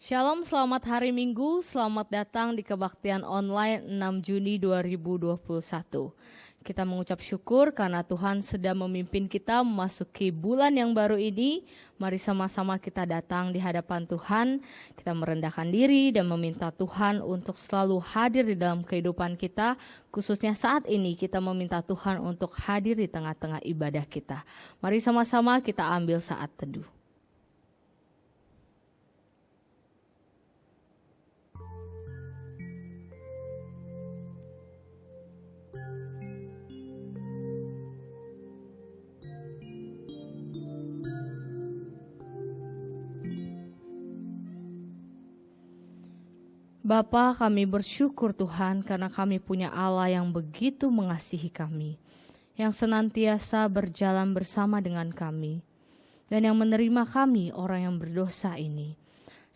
Shalom, selamat hari Minggu, selamat datang di kebaktian online 6 Juni 2021. Kita mengucap syukur karena Tuhan sedang memimpin kita memasuki bulan yang baru ini. Mari sama-sama kita datang di hadapan Tuhan, kita merendahkan diri dan meminta Tuhan untuk selalu hadir di dalam kehidupan kita. Khususnya saat ini kita meminta Tuhan untuk hadir di tengah-tengah ibadah kita. Mari sama-sama kita ambil saat teduh. Bapa, kami bersyukur Tuhan karena kami punya Allah yang begitu mengasihi kami, yang senantiasa berjalan bersama dengan kami, dan yang menerima kami orang yang berdosa ini.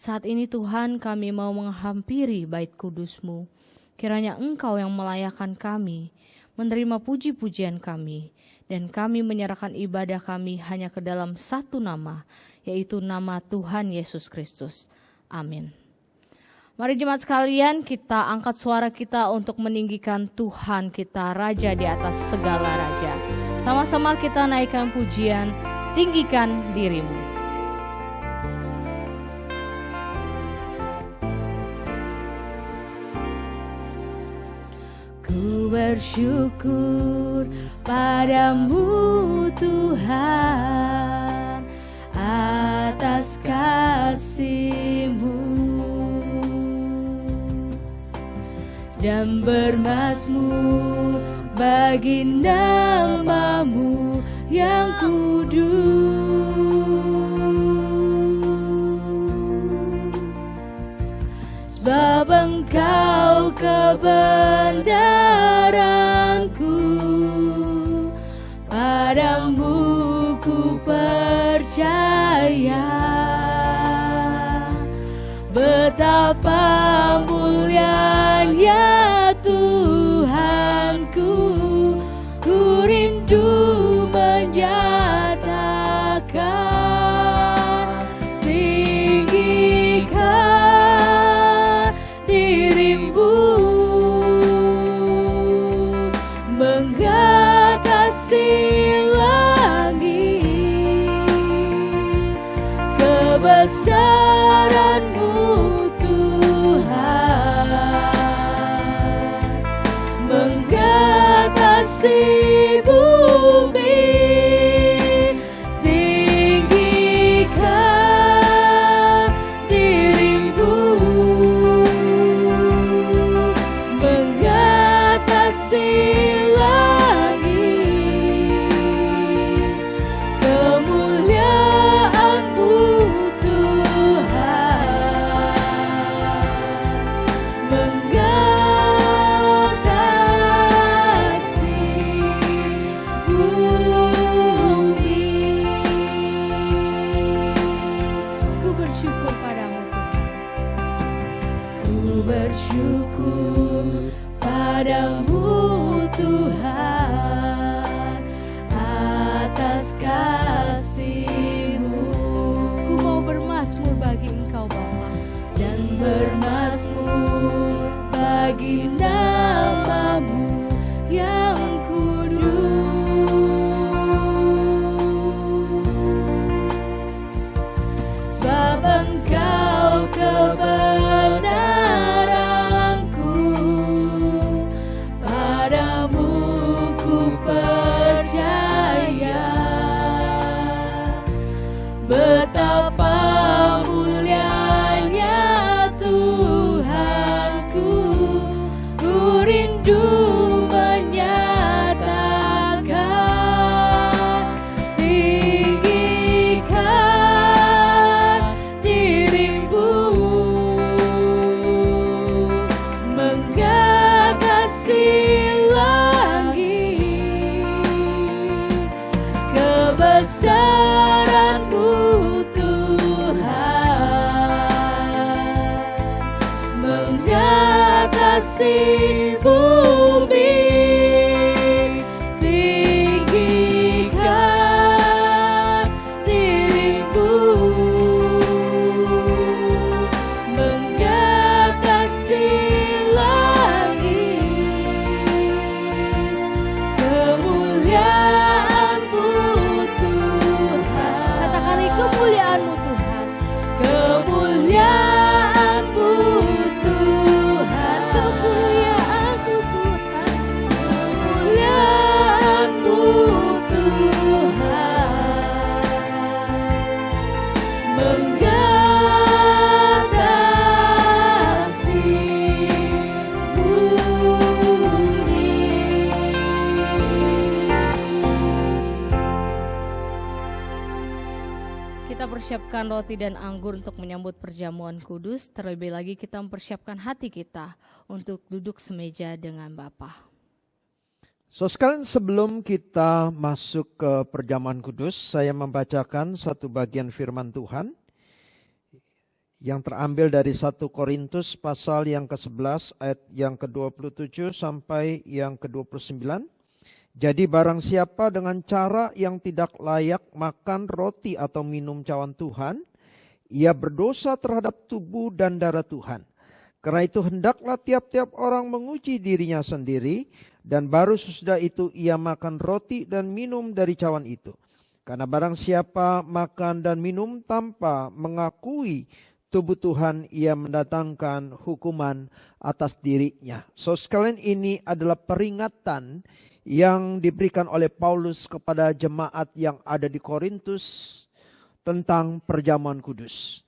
Saat ini Tuhan, kami mau menghampiri bait kudus-Mu. Kiranya Engkau yang melayakkan kami, menerima puji-pujian kami, dan kami menyerahkan ibadah kami hanya ke dalam satu nama, yaitu nama Tuhan Yesus Kristus. Amin. Mari jemaat sekalian, kita angkat suara kita untuk meninggikan Tuhan kita, Raja di atas segala raja. Sama-sama kita naikkan pujian, tinggikan dirimu. Ku bersyukur padamu Tuhan atas kasih-Mu, dan bermazmur bagi nama-Mu yang kudus. Sebab Engkau kebenaranku, padamu ku percaya. Betapa mulianya Tuhanku, ku rindu menyatakan. Tinggikan dirimu mengatasi langit, kebesaran-Mu mengatasi bumi. Tinggikan dirimu mengatasi langit, kemuliaan-Mu Tuhan mengatasi bumi. Ku bersyukur padamu Tuhan, ku bersyukur padamu Tuhan atas kasih-Mu. Ku mau bermazmur bagi Engkau Bapa, dan bermazmur bagi nama-Mu yang kudus. Sebab Engkau kebenaranku, padamu ku percaya. Betapa mulianya Tuhanku, ku rindu menyatakan. Tinggikan dirimu mengatasi langit, kebesaran-Mu Tuhan mengatasi bumi. Tinggikan dirimu Kita persiapkan roti dan anggur untuk menyambut perjamuan kudus. Terlebih lagi kita mempersiapkan hati kita untuk duduk semeja dengan Bapa. So sekalian, sebelum kita masuk ke perjamuan kudus, saya membacakan satu bagian firman Tuhan yang terambil dari 1 Korintus pasal yang ke-11 ayat yang ke-27 sampai yang ke-29. Jadi barang siapa dengan cara yang tidak layak makan roti atau minum cawan Tuhan, ia berdosa terhadap tubuh dan darah Tuhan. Karena itu hendaklah tiap-tiap orang menguji dirinya sendiri, dan baru sesudah itu ia makan roti dan minum dari cawan itu. Karena barang siapa makan dan minum tanpa mengakui tubuh Tuhan, ia mendatangkan hukuman atas dirinya. So sekalian, ini adalah peringatan yang diberikan oleh Paulus kepada jemaat yang ada di Korintus tentang perjamuan kudus.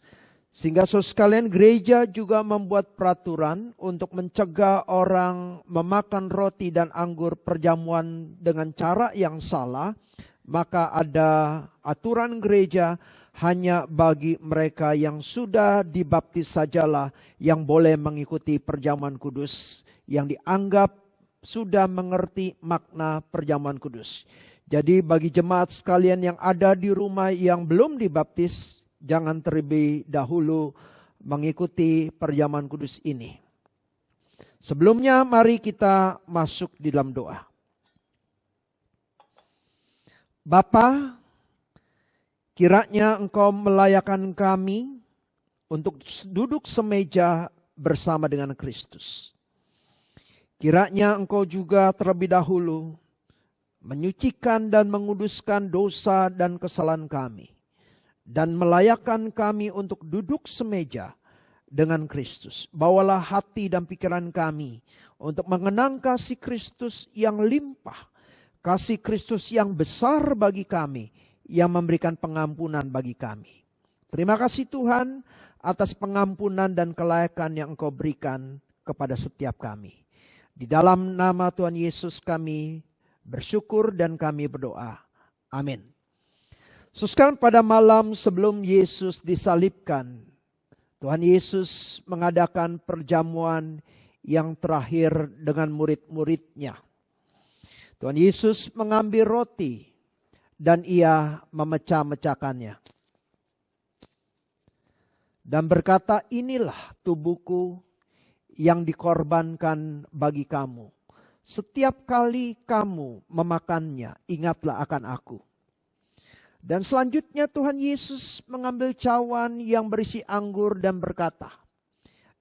Sehingga sekalian, gereja juga membuat peraturan untuk mencegah orang memakan roti dan anggur perjamuan dengan cara yang salah. Maka ada aturan gereja hanya bagi mereka yang sudah dibaptis sajalah yang boleh mengikuti perjamuan kudus, yang dianggap sudah mengerti makna perjamuan kudus. Jadi bagi jemaat sekalian yang ada di rumah yang belum dibaptis, jangan terlebih dahulu mengikuti perjamuan kudus ini. Sebelumnya mari kita masuk di dalam doa. Bapa, kiranya Engkau melayakkan kami untuk duduk semeja bersama dengan Kristus. Kiranya Engkau juga terlebih dahulu menyucikan dan menguduskan dosa dan kesalahan kami, dan melayakkan kami untuk duduk semeja dengan Kristus. Bawalah hati dan pikiran kami untuk mengenang kasih Kristus yang limpah, kasih Kristus yang besar bagi kami, yang memberikan pengampunan bagi kami. Terima kasih Tuhan atas pengampunan dan kelayakan yang Engkau berikan kepada setiap kami. Di dalam nama Tuhan Yesus kami bersyukur dan kami berdoa. Amin. Sekarang pada malam sebelum Yesus disalibkan, Tuhan Yesus mengadakan perjamuan yang terakhir dengan murid-muridnya. Tuhan Yesus mengambil roti dan ia memecah-mecahkannya. Dan berkata, inilah tubuhku yang dikorbankan bagi kamu. Setiap kali kamu memakannya, ingatlah akan aku. Dan selanjutnya Tuhan Yesus mengambil cawan yang berisi anggur dan berkata,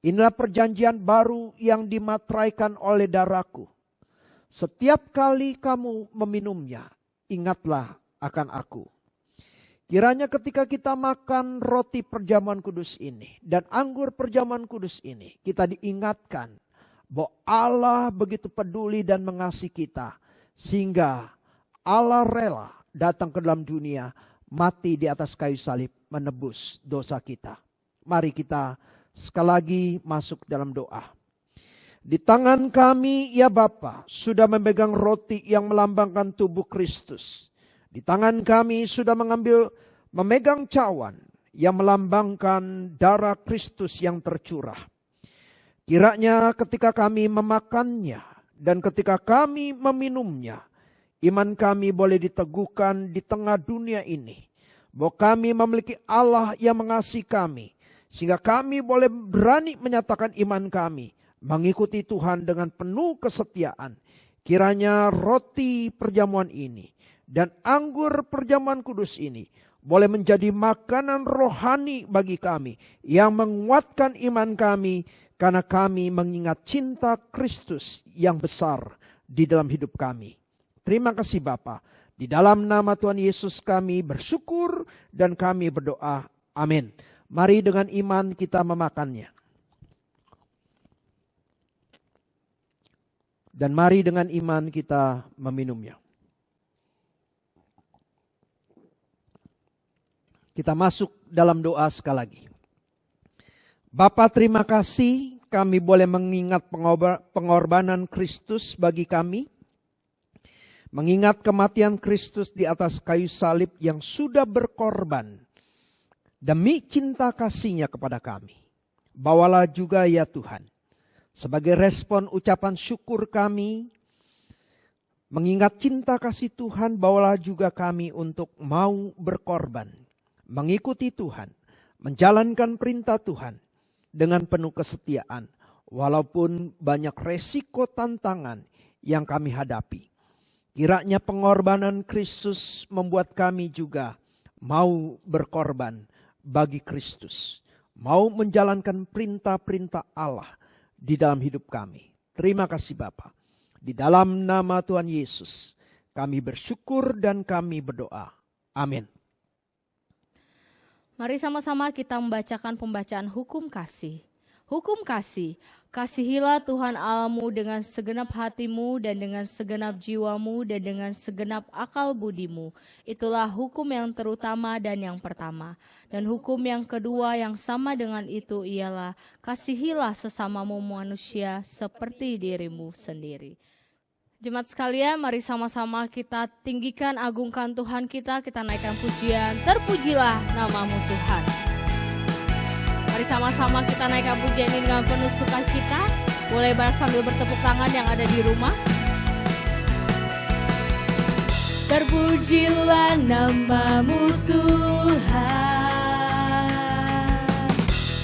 inilah perjanjian baru yang dimateraikan oleh darahku. Setiap kali kamu meminumnya, ingatlah akan aku. Kiranya ketika kita makan roti perjamuan kudus ini dan anggur perjamuan kudus ini, kita diingatkan bahwa Allah begitu peduli dan mengasihi kita, sehingga Allah rela datang ke dalam dunia, mati di atas kayu salib, menebus dosa kita. Mari kita sekali lagi masuk dalam doa. Di tangan kami ya Bapa sudah memegang roti yang melambangkan tubuh Kristus. Di tangan kami sudah memegang cawan yang melambangkan darah Kristus yang tercurah. Kiranya ketika kami memakannya dan ketika kami meminumnya, iman kami boleh diteguhkan di tengah dunia ini. Bahwa kami memiliki Allah yang mengasihi kami, sehingga kami boleh berani menyatakan iman kami, mengikuti Tuhan dengan penuh kesetiaan. Kiranya roti perjamuan ini dan anggur perjamuan kudus ini boleh menjadi makanan rohani bagi kami yang menguatkan iman kami, karena kami mengingat cinta Kristus yang besar di dalam hidup kami. Terima kasih Bapa. Di dalam nama Tuhan Yesus kami bersyukur dan kami berdoa. Amin. Mari dengan iman kita memakannya. Dan mari dengan iman kita meminumnya. Kita masuk dalam doa sekali lagi. Bapa, terima kasih kami boleh mengingat pengorbanan Kristus bagi kami. Mengingat kematian Kristus di atas kayu salib yang sudah berkorban Demi cinta kasih-Nya kepada kami, bawalah juga ya Tuhan, sebagai respon ucapan syukur kami, mengingat cinta kasih Tuhan, bawalah juga kami untuk mau berkorban, mengikuti Tuhan, menjalankan perintah Tuhan dengan penuh kesetiaan, walaupun banyak resiko tantangan yang kami hadapi. Kiranya pengorbanan Kristus membuat kami juga mau berkorban bagi Kristus, mau menjalankan perintah-perintah Allah di dalam hidup kami. Terima kasih Bapa. Di dalam nama Tuhan Yesus kami bersyukur dan kami berdoa. Amin. Mari sama-sama kita membacakan pembacaan hukum kasih. Hukum kasih. Kasihilah Tuhan Allahmu dengan segenap hatimu dan dengan segenap jiwamu dan dengan segenap akal budimu. Itulah hukum yang terutama dan yang pertama. Dan hukum yang kedua yang sama dengan itu ialah kasihilah sesamamu manusia seperti dirimu sendiri. Jemaat sekalian, mari sama-sama kita tinggikan, agungkan Tuhan kita naikkan pujian, terpujilah namamu Tuhan. Mari sama-sama kita naikkan pujian ini dengan penuh sukacita. Boleh bareng sambil bertepuk tangan yang ada di rumah. Terpujilah namamu Tuhan,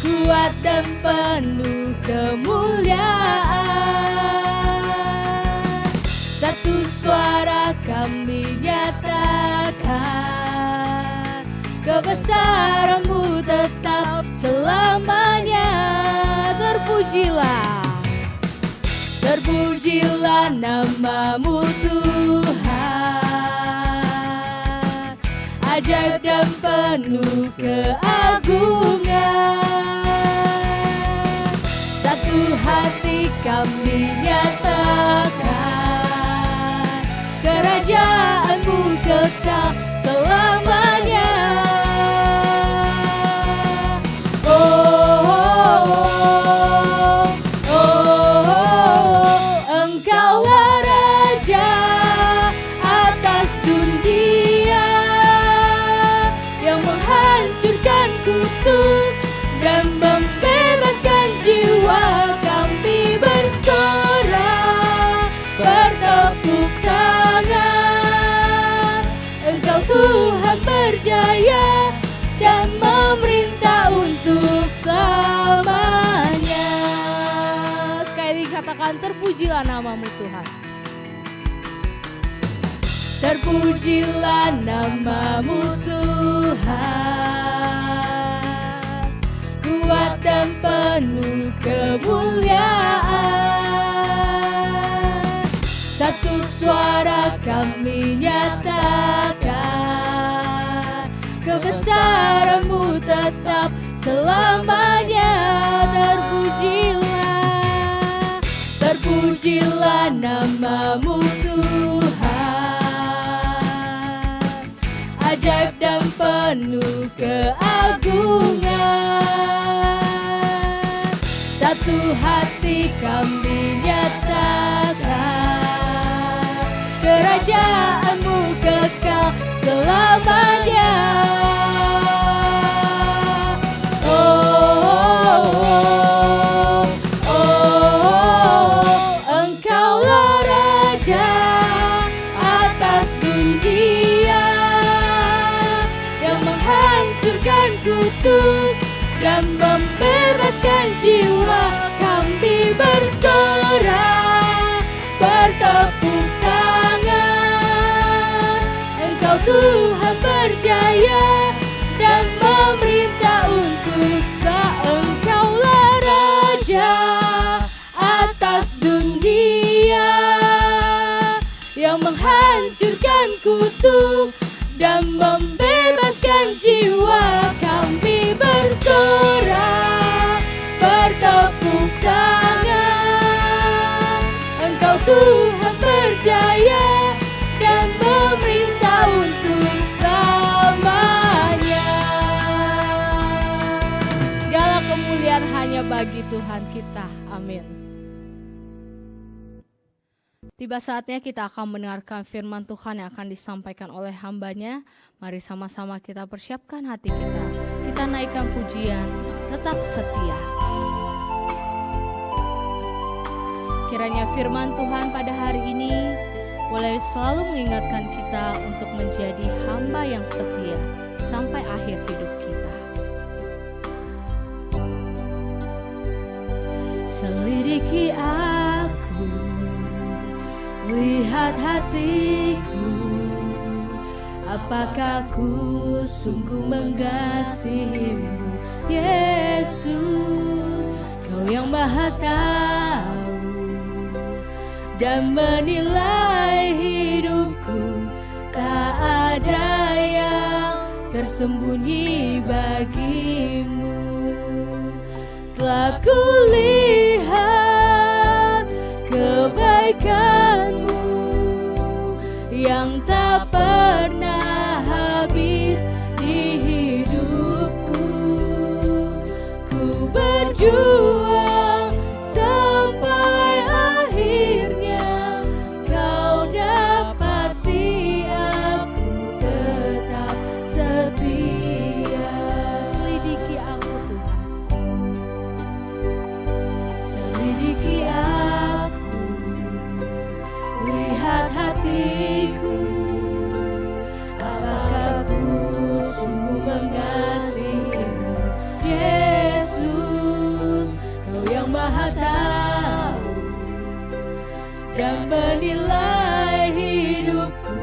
kuat dan penuh kemuliaan. Satu suara kami nyatakan, kebesaran-Mu tetap selamanya. Terpujilah, terpujilah namamu Tuhan, ajaib dan penuh keagungan. Satu hati kami nyatakan, kerajaan-Mu kekal selamanya. Engkaulah Raja atas dunia, yang menghancurkan kutuk dan membebaskan jiwa. Kami bersorak, bertepuk tangan. Engkau Tuhan berjaya dan memerintah untuk selamanya. Sekali katakan, terpujilah namamu Tuhan. Terpujilah namamu Tuhan, kuat dan penuh kemuliaan. Satu suara kami nyatakan, kebesaran-Mu tetap selamanya. Terpujilah, terpujilah namamu Tuhan, ajaib dan penuh keagungan. Satu hati kami nyatakan, kerajaan-Mu kekal selamanya. Engkaulah Raja atas dunia, yang menghancurkan kutuk dan membebaskan jiwa. Kami bersorak, bertepuk tangan. Engkau Tuhan berjaya dan memerintah untuk Engkaulah Raja atas dunia, yang menghancurkan kutuk dan membebaskan jiwa. Kami bersorak, bertepuk tangan. Engkau Tuhan berjaya dan memerintah untuk selamanya. Segala kemuliaan hanya bagi Tuhan kita. Amin. Tiba saatnya kita akan mendengarkan firman Tuhan yang akan disampaikan oleh hamba-Nya. Mari sama-sama kita persiapkan hati kita. Kita naikkan pujian, tetap setia. Kiranya firman Tuhan pada hari ini boleh selalu mengingatkan kita untuk menjadi hamba yang setia sampai akhir hidup kita. Selidiki aku, lihat hatiku, apakah ku sungguh mengasihimu, Yesus. Kau yang Maha tahu dan menilai hidupku, tak ada yang tersembunyi bagimu. Telah kulihat kebaikanmu yang tak pernah habis di hidupku. Ku berjuang sampai akhirnya, kau dapati aku tetap setia. Selidiki aku Tuhan, selidiki aku, lihat hatiku, apakah ku sungguh mengasihimu, Yesus. Kau yang Maha tahu dan menilai hidupku,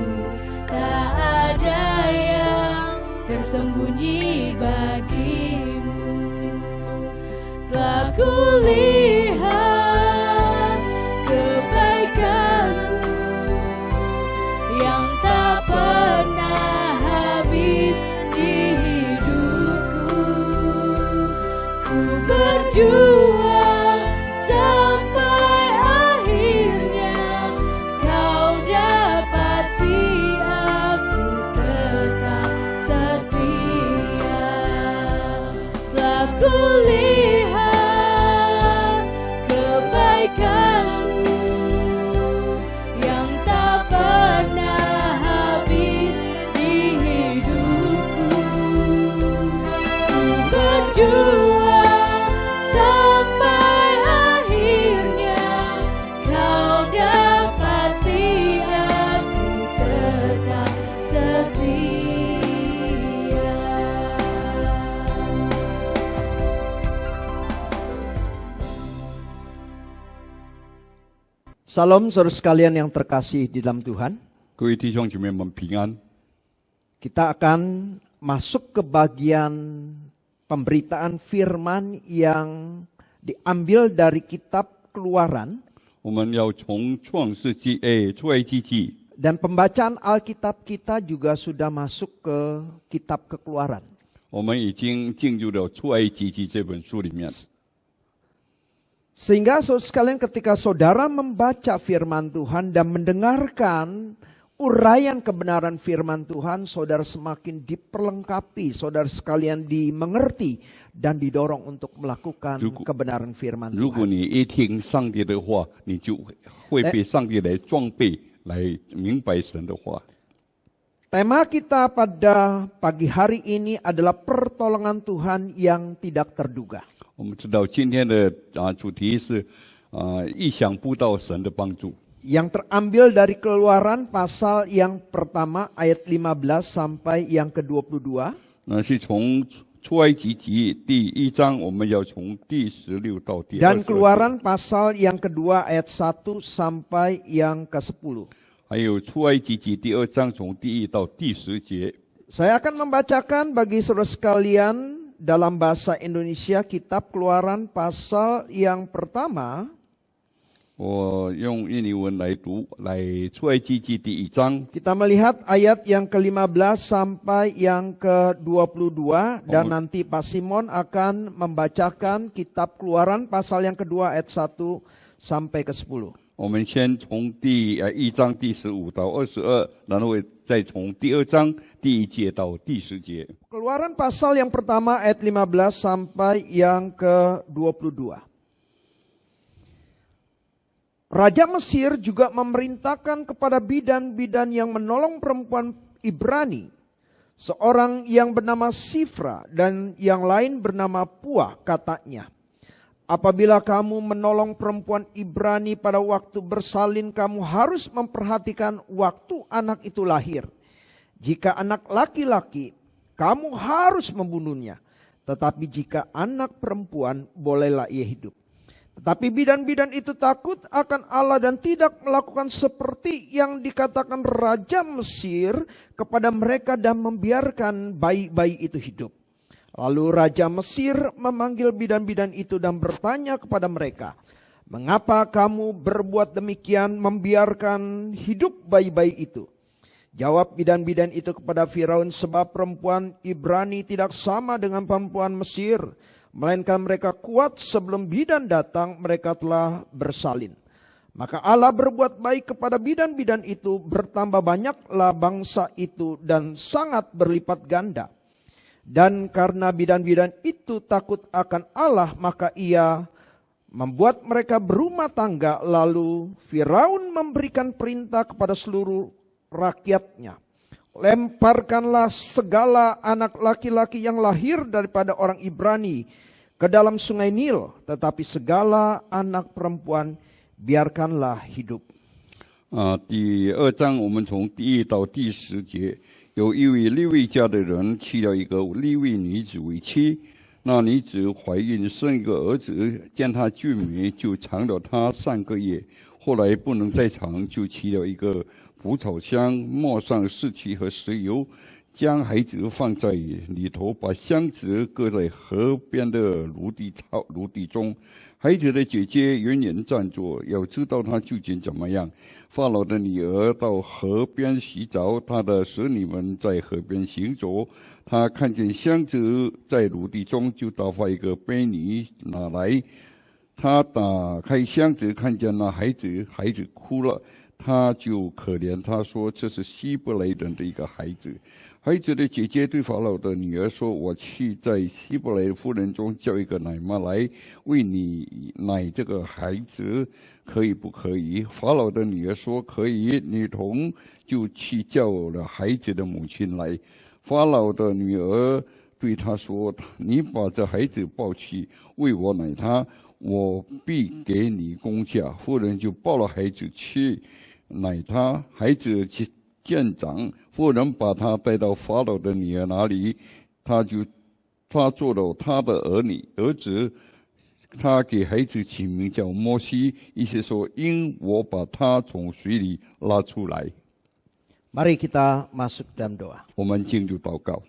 tak ada yang tersembunyi bagimu. Telah kulihat kebaikanmu yang tak pernah habis di hidupku. Ku berjuang sampai akhirnya, kau dapati aku tetap setia. Telah kulihat kebaikanmu yang tak pernah habis di hidupku. Ku berjuang sampai akhirnya, kau dapati aku tetap setia. Salam saudara sekalian yang terkasih di dalam Tuhan. 各位弟兄姐妹们平安。 Kita akan masuk ke bagian pemberitaan firman yang diambil dari kitab Keluaran. 我们要从出埃及记 Dan pembacaan Alkitab kita juga sudah masuk ke kitab Kekeluaran. 我们已经进入了出埃及记这本书里面。 Sehingga saudara sekalian ketika saudara membaca firman Tuhan dan mendengarkan uraian kebenaran firman Tuhan, saudara semakin diperlengkapi, saudara sekalian dimengerti dan didorong untuk melakukan kebenaran firman 如果 Tuhan. 你一听上帝的话，你就会被上帝来装备，来明白神的话。 Tema kita pada pagi hari ini adalah pertolongan Tuhan yang tidak terduga. 我们知道今天的主题是意想不到神的帮助。 Yang terambil dari Keluaran pasal yang pertama ayat 15 sampai yang ke-22. 那是从出埃及记第1章，我们要从第16到第 Dan 22 Keluaran pasal yang kedua ayat 1 sampai yang ke-10. 还有出埃及记第2章从第1到第10节。 Saya akan membacakan bagi saudara sekalian dalam bahasa Indonesia kitab Keluaran pasal yang pertama. 我用印尼文来读，来出埃及记第1章。 Kita melihat ayat yang ke-15 sampai yang ke-22 dan nanti Pak Simon akan membacakan kitab Keluaran pasal yang kedua ayat 1 sampai ke-10. 我们先从第1章第15到22，然后再从第2章第1节到第10节。 Keluaran pasal yang pertama ayat 15 sampai yang ke-22. Raja Mesir juga memerintahkan kepada bidan-bidan yang menolong perempuan Ibrani, seorang yang bernama Sifra dan yang lain bernama Puah, katanya, apabila kamu menolong perempuan Ibrani pada waktu bersalin, kamu harus memperhatikan waktu anak itu lahir. Jika anak laki-laki, kamu harus membunuhnya. Tetapi jika anak perempuan, bolehlah ia hidup. Tetapi bidan-bidan itu takut akan Allah dan tidak melakukan seperti yang dikatakan Raja Mesir kepada mereka dan membiarkan bayi-bayi itu hidup. Lalu Raja Mesir memanggil bidan-bidan itu dan bertanya kepada mereka, mengapa kamu berbuat demikian membiarkan hidup bayi-bayi itu? Jawab bidan-bidan itu kepada Firaun, sebab perempuan Ibrani tidak sama dengan perempuan Mesir, melainkan mereka kuat sebelum bidan datang mereka telah bersalin. Maka Allah berbuat baik kepada bidan-bidan itu, bertambah banyaklah bangsa itu dan sangat berlipat ganda. Dan karena bidan-bidan itu takut akan Allah, maka ia membuat mereka berumah tangga. Lalu Firaun memberikan perintah kepada seluruh rakyatnya, lemparkanlah segala anak laki-laki yang lahir daripada orang Ibrani ke dalam sungai Nil, tetapi segala anak perempuan biarkanlah hidup. 第2章我们从第1到第10节，有一位利未家的人娶了一个利未女子为妻，那女子怀孕生一个儿子，见他俊美，就藏了他3个月。后来不能再藏，就取了一个蒲草箱，抹上士气和石油，将孩子放在里头，把箱子搁在河边的芦地中。孩子的姐姐远远站着，要知道他究竟怎么样。法老的女儿到河边洗澡，他的使女们在河边行走。他看见箱子在芦地中，就打发一个婢女拿来。他打开箱子，看见那孩子哭了，他就可怜他，说这是希伯来人的一个孩子。孩子的姐姐对法老的女儿说，我去在希伯来妇人中叫一个奶妈来为你奶这个孩子，可以不可以？法老的女儿说可以，女童就去叫了孩子的母亲来。法老的女儿对他说，你把这孩子抱去为我奶他，我必给你工价。妇人就抱了孩子去奶他，孩子见长，妇人把他带到法老的女儿那里，他做了他的儿子，他给孩子起名叫摩西，意思说因我把他从水里拉出来。 Mari kita masuk dalam doa. 我们进入祷告。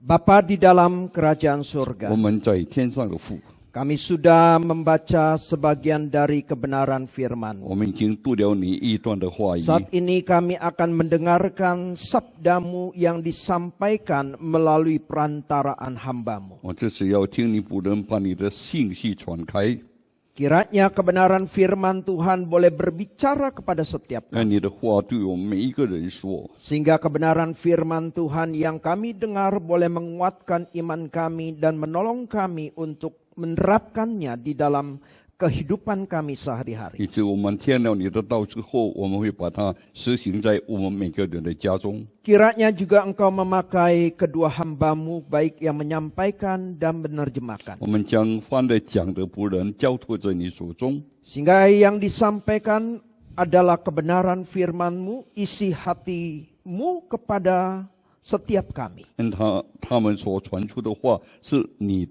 Bapa di dalam kerajaan surga, 我们在天上的父， kami sudah membaca sebagian dari kebenaran firman-Mu. 我们已经读了你一段的话语。 Saat ini kami akan mendengarkan sabda-Mu yang disampaikan melalui perantaraan hamba-Mu. 我这是要听你不能把你的信息传开， Kiranya kebenaran firman Tuhan boleh berbicara kepada setiap 让 kami. 你的话对我们每一个人说， Sehingga kebenaran firman Tuhan yang kami dengar boleh menguatkan iman kami dan menolong kami untuk menerapkannya di dalam kehidupan kami sehari-hari. 以致我们听了你的道之后，我们会把它实行在我们每个人的家中。 Kiranya juga Engkau memakai kedua hamba-Mu, baik yang menyampaikan dan menerjemahkan. 我们将翻的讲的仆人交托在你手中， Sehingga yang disampaikan adalah kebenaran firman-Mu, isi hati-Mu kepada setiap kami. 他们所传出的话是你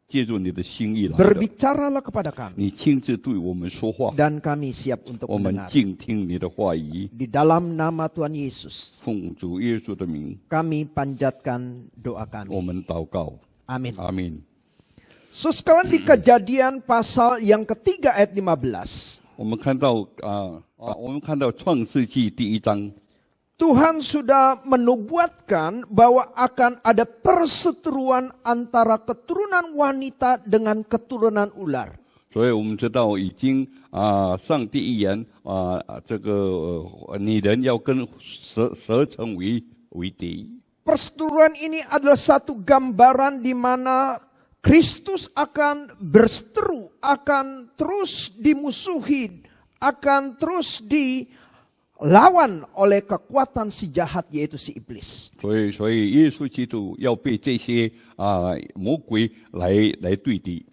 借助你的心意来的， Berbicaralah kepada kami 你亲自对我们说话， dan kami siap untuk 我们 mendengar. 静听你的话语。 Di dalam nama Tuhan Yesus, 奉主耶稣的名， kami panjatkan doa 我 kami. 们祷告， Amin. 阿门。 So sekarang di Kejadian pasal yang ketiga ayat 15. 我们看到创世纪第1章， Tuhan sudah menubuatkan bahwa akan ada perseteruan antara keturunan wanita dengan keturunan ular. 所以我们知道已经上帝预言这个女人要跟蛇成为敌。 Perseteruan ini adalah satu gambaran di mana Kristus akan berseteru, akan terus dimusuhi, akan terus dilawan oleh kekuatan si jahat, yaitu si iblis. 所以耶稣基督要被这些魔鬼来对敌。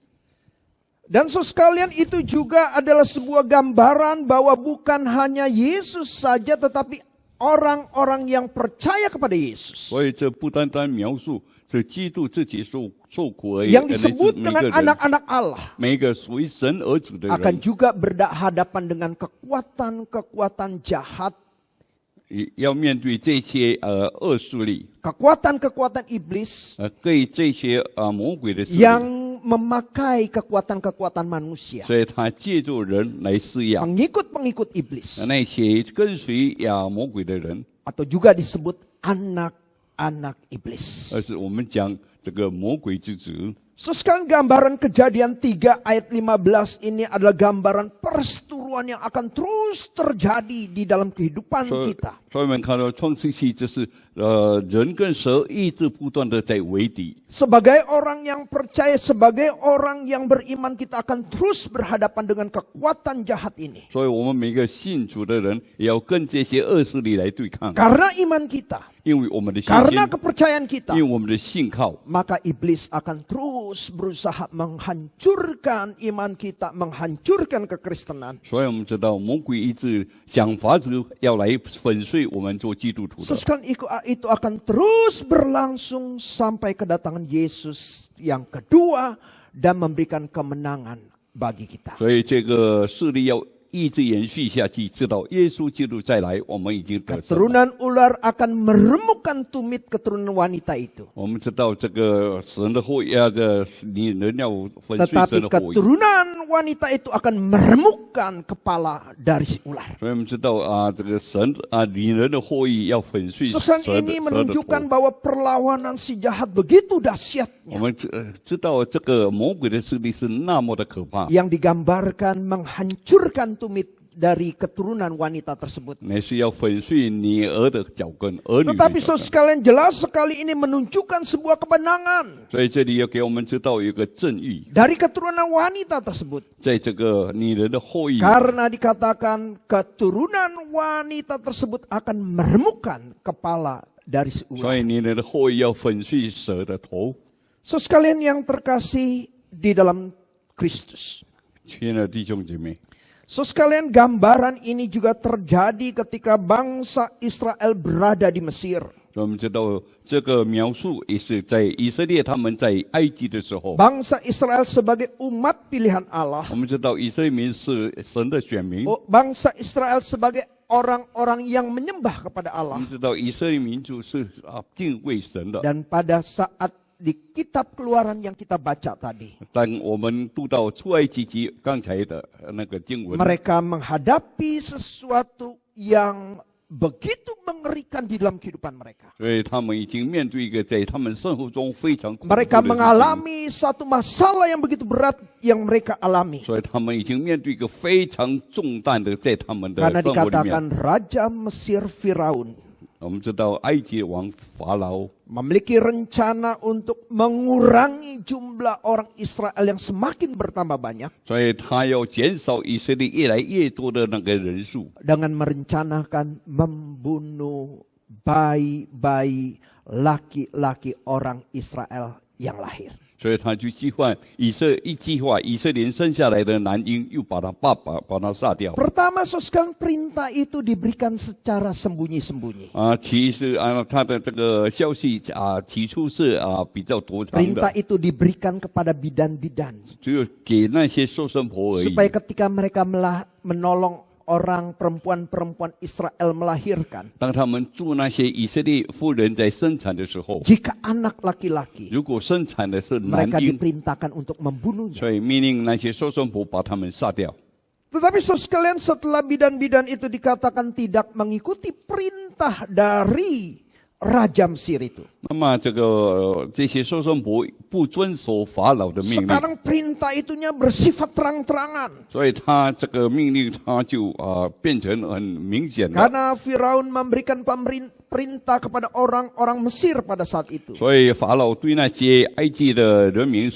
Dan saudara sekalian, itu juga adalah sebuah gambaran bahwa bukan hanya Yesus saja, tetapi orang-orang yang percaya kepada Yesus. 所以这不单单描述这基督自己受苦而已， Yang disebut dengan anak-anak Allah 每一个属于神儿子的 akan 人， juga berhadapan dengan kekuatan-kekuatan jahat, 要面对这些恶势力， kekuatan-kekuatan iblis 对这些魔鬼的势力， yang memakai kekuatan-kekuatan manusia, 所以他借助人来施压 pengikut-pengikut iblis, 那些跟随魔鬼的人， atau juga disebut anak-anak iblis. 而是我们讲这个魔鬼之子。 Sekarang gambaran Kejadian 3 ayat 15 ini adalah gambaran perseteruan yang akan terus terjadi di dalam kehidupan kita. 所以我们看到创世纪，这是人跟蛇一直不断的在为敌。 Sebagai orang yang percaya, sebagai orang yang beriman, kita akan terus berhadapan dengan kekuatan jahat ini. 所以我们每个信主的人也要跟这些恶势力来对抗， Karena iman kita, 因为我们的信心， karena kepercayaan kita, 因为我们的信靠， maka iblis akan terus berusaha menghancurkan iman kita, menghancurkan kekristenan. 所以我们知道魔鬼一直想法子要来粉碎我们做基督徒的。 Sekarang itu akan terus berlangsung sampai kedatangan Yesus yang kedua dan memberikan kemenangan bagi kita. 所以这个势力要一直延续下去，直到耶稣基督再来，我们已经得胜了。 Keturunan ular akan meremukkan tumit keturunan wanita itu. 我们知道这个神的后裔，你人要粉碎 Tetapi 神的后裔。 keturunan wanita itu akan meremukkan kepala dari si ular. 所以我们知道这个神女人的后裔要粉碎蛇的 Sekarang ini 蛇的 menunjukkan 头。 bahwa perlawanan si jahat begitu 我 dahsyatnya. 们知道这个魔鬼的势力是那么的可怕， Yang digambarkan menghancurkan tumit dari keturunan wanita tersebut. 乃是要粉碎女儿的脚跟，儿女的 Tetapi 脚 saudara 跟。 sekalian, jelas sekali ini menunjukkan sebuah kemenangan 所以这里要给我们知道有一个正义， dari keturunan wanita tersebut. 在这个女人的后裔， Karena dikatakan keturunan wanita tersebut akan meremukkan kepala dari si 所 ular. 以女人的后裔要粉碎蛇的头。 So sekalian yang terkasih di dalam Kristus. 亲爱的弟兄姐妹， So sekalian, gambaran ini juga terjadi ketika bangsa Israel berada di Mesir. 所以我们知道这个描述也是在以色列他们在埃及的时候， Bangsa Israel sebagai umat pilihan Allah. 我们知道以色列民是神的选民， Bangsa Israel sebagai orang-orang yang menyembah kepada 我 Allah. 们知道以色列民族是敬畏神的。 Dan pada saat di kitab Keluaran yang kita baca tadi, 当我们读到出埃及记刚才的那个经文， mereka menghadapi sesuatu yang begitu mengerikan di dalam kehidupan mereka. 所以他们已经面对一个在他们生活中非常恐怖的 Mereka 事情， mengalami satu masalah yang begitu berat yang mereka alami. 所以他们已经面对一个非常重担的在他们的 Karena 生活里面。 dikatakan Raja Mesir Firaun 我们知道埃及王法老 memiliki rencana untuk mengurangi jumlah orang Israel yang semakin bertambah banyak 所以他要减少以色列越来越多的那个人数， dengan merencanakan membunuh bayi-bayi laki-laki orang Israel yang lahir. 所以他就计划以色列生下来的男婴，又把他爸爸把他杀掉。 Pertama, sekarang perintah itu diberikan secara sembunyi-sembunyi. 其实他的这个消息起初是比较躲藏 Perintah 的， itu diberikan kepada bidan-bidan 只有给那些受生婆而已。 supaya ketika mereka menolong orang perempuan-perempuan Israel melahirkan, 当他们助那些以色列妇人在生产的时候， jika anak laki-laki, 如果生产的是男 mereka 婴， diperintahkan untuk membunuhnya. 所以命令那些受生婆把他们杀掉。 Tetapi saudara sekalian, setelah bidan-bidan itu dikatakan tidak mengikuti perintah dari Raja Mesir itu, 那么这些受生婆不遵守法老的命令， sekarang perintah itunya bersifat terang-terangan. 所以他这个命令他就变成很明显了。 Karena Firaun memberikan perintah kepada orang-orang Mesir pada saat itu. 所以法老对那些埃及的人民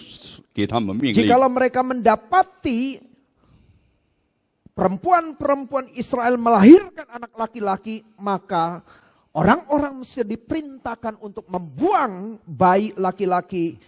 给他们命令， Jikalau mereka mendapati perempuan-perempuan Israel melahirkan anak laki-laki, maka orang-orang Mesir diperintahkan untuk membuang bayi laki-laki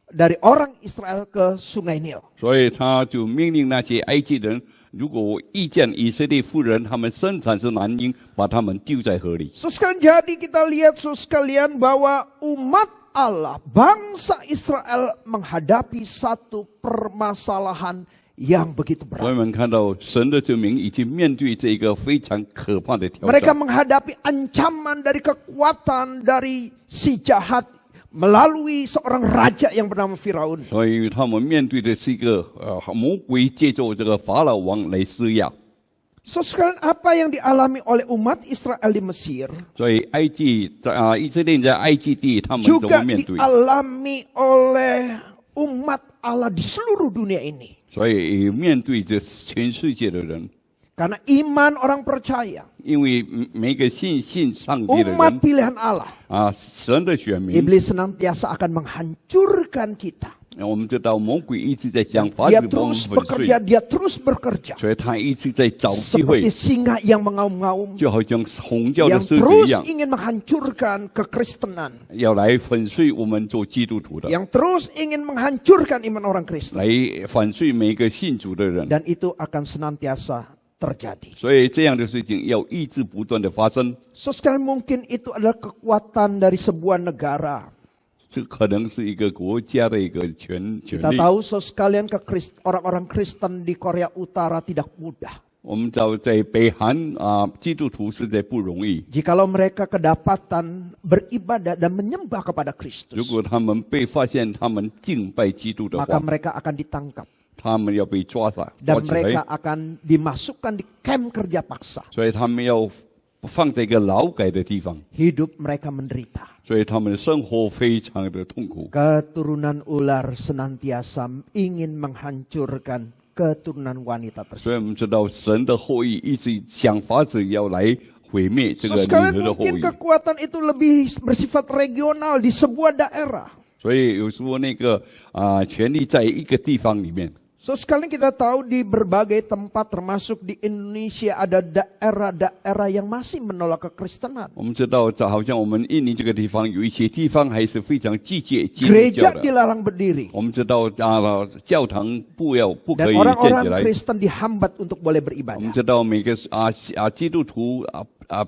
dari orang Israel ke Sungai Nil. 所以他就命令那些埃及人，如果遇见以色列妇人，他们生产是男婴，把他们丢在河里。 Sekalian, jadi kita lihat sekalian bahwa umat Allah, bangsa Israel menghadapi satu permasalahan yang begitu 所以 berat. 我们看到神的子民已经面对这个非常可怕的挑 Mereka 战， menghadapi ancaman dari kekuatan dari si jahat melalui seorang raja yang bernama Firaun. 所以他们面对的是一个魔鬼借助这个法老王来施压。 So, sekalian, apa yang dialami oleh umat Israel di Mesir 所以以色列人在埃及地，他们怎么 juga 面对？ dialami oleh umat Allah di seluruh dunia ini. 所以也面对着全世界的人， Karena iman orang percaya, 因为每个信上帝的 umat 人 pilihan Allah, 神的选民， iblis senantiasa akan menghancurkan kita. 我们知道魔鬼一直在想法 Dia 子把我们 terus 粉碎， bekerja, dia terus bekerja. 所以他一直在找机会 Seperti，singa yang mengaum-ngaum, 就好像红教的 yang 狮子 terus 一样， ingin menghancurkan kekristenan, 要来粉碎我们做基督徒的， yang terus ingin menghancurkan iman orang Kristen. 来粉碎每个信主的人。 Dan itu akan senantiasa terjadi. 所以这样的事情要一直不断的发生， So, sekarang mungkin itu adalah kekuatan dari sebuah negara. 这可能是一个国家的一个权 Kita 力。 tahu, so sekalian, orang-orang Kristen di Korea Utara tidak mudah. 我们知道在北韩基督徒实在不容易。 Jikalau mereka kedapatan beribadah dan menyembah kepada 如 Kristus, 果他们被发现他们敬拜基督的 maka 话， mereka akan ditangkap 他们要被抓起 dan 来， mereka akan dimasukkan di camp kerja paksa. 所以他们要放在一个劳改的地方， Hidup mereka menderita. 所以他们的生活非常的痛苦。 Keturunan ular senantiasa ingin menghancurkan keturunan wanita 所以 tersebut. 我们知道神的后裔一直想法子要来毁灭这 So, 个女 sekalian, 人的后 mungkin 裔。 kekuatan itu lebih bersifat regional di sebuah daerah. 所以有时候那个权力在一个地方里面。 So, sekalian, kita tahu di berbagai tempat termasuk di Indonesia ada daerah-daerah yang masih menolak kekristenan. 我们知道，好像我们印尼这个地方有一些地方还是非常拒绝基督 Gereja 教的。 dilarang berdiri 我们知道教堂不可 dan 以建起 orang-orang 来。 Kristen dihambat untuk boleh 我们 beribadah. 知道每个基督徒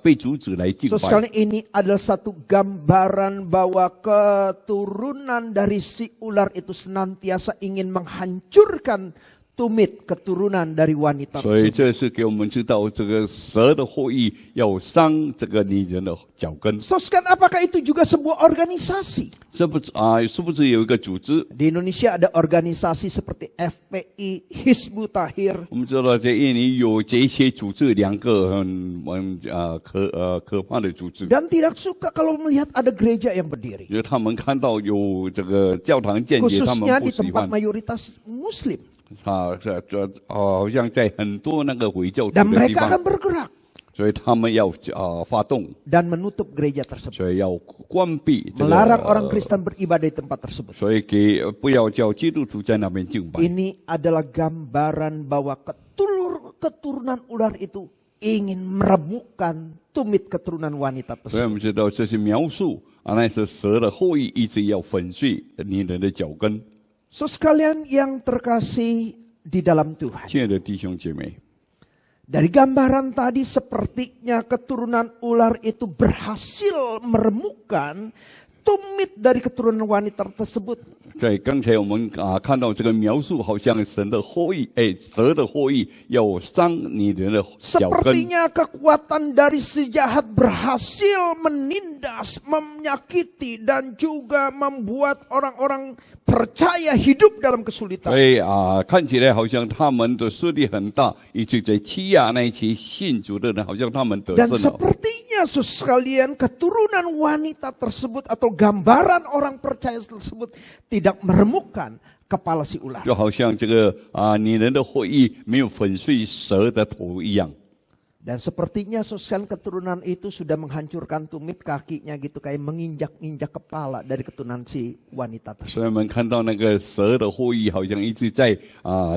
被阻止来敬 So, 拜。 sekalian, ini adalah satu gambaran bahwa keturunan dari si ular itu senantiasa ingin menghancurkan tumit keturunan dari wanita 所以 tersebut. 这是给我们知道，这个蛇的后裔要伤这个女人的脚跟。 So, sekalian, apakah itu juga sebuah organisasi? 是不是有一个组织？ Di Indonesia ada organisasi seperti FPI, Hizbut Tahrir, 我们知道在印尼有这些组织，两个可怕的组织。 dan tidak suka kalau melihat ada gereja yang berdiri. 因为他们看到有这个教堂建结，他们 Khususnya 不 di 喜 tempat 欢。 mayoritas Muslim. 好像在很多那个回教徒 Dan 的地 mereka 方 akan，bergerak 所以他们要发动， dan menutup gereja tersebut. 所以要关闭这 Melarang 个， orang Kristen beribadah di tempat tersebut. 所以不要叫基督徒在那边敬拜。 Ini adalah gambaran bahwa keturunan ular itu ingin meremukkan tumit keturunan wanita 所以我 tersebut. 们知道这是描述那是蛇的后裔一直要粉碎女人的脚跟。 So, sekalian yang terkasih di dalam Tuhan. 亲爱的弟兄姐妹， Dari gambaran tadi sepertinya keturunan ular itu berhasil meremukkan tumit dari keturunan wanita tersebut. 在刚才我们看到这个描述，好像蛇的后裔要伤女人的脚跟。 Sepertinya kekuatan dari si jahat berhasil menindas, menyakiti, dan juga membuat orang-orang percaya hidup dalam kesulitan. 所以看起来好像他们的势力很大，一直在欺压那些信主的人，好像他们得 Dan 胜了。 sepertinya sekalian keturunan wanita tersebut atau gambaran orang percaya tersebut tidak meremukkan kepala si ular. 就好像这个女人的后裔没有粉碎蛇的头一样。Dan sepertinya sosial keturunan itu sudah menghancurkan tumit kakinya gitu, kayak menginjak-injak kepala dari keturunan si wanita tersebut. 所以我们看到那个蛇的后裔好像一直在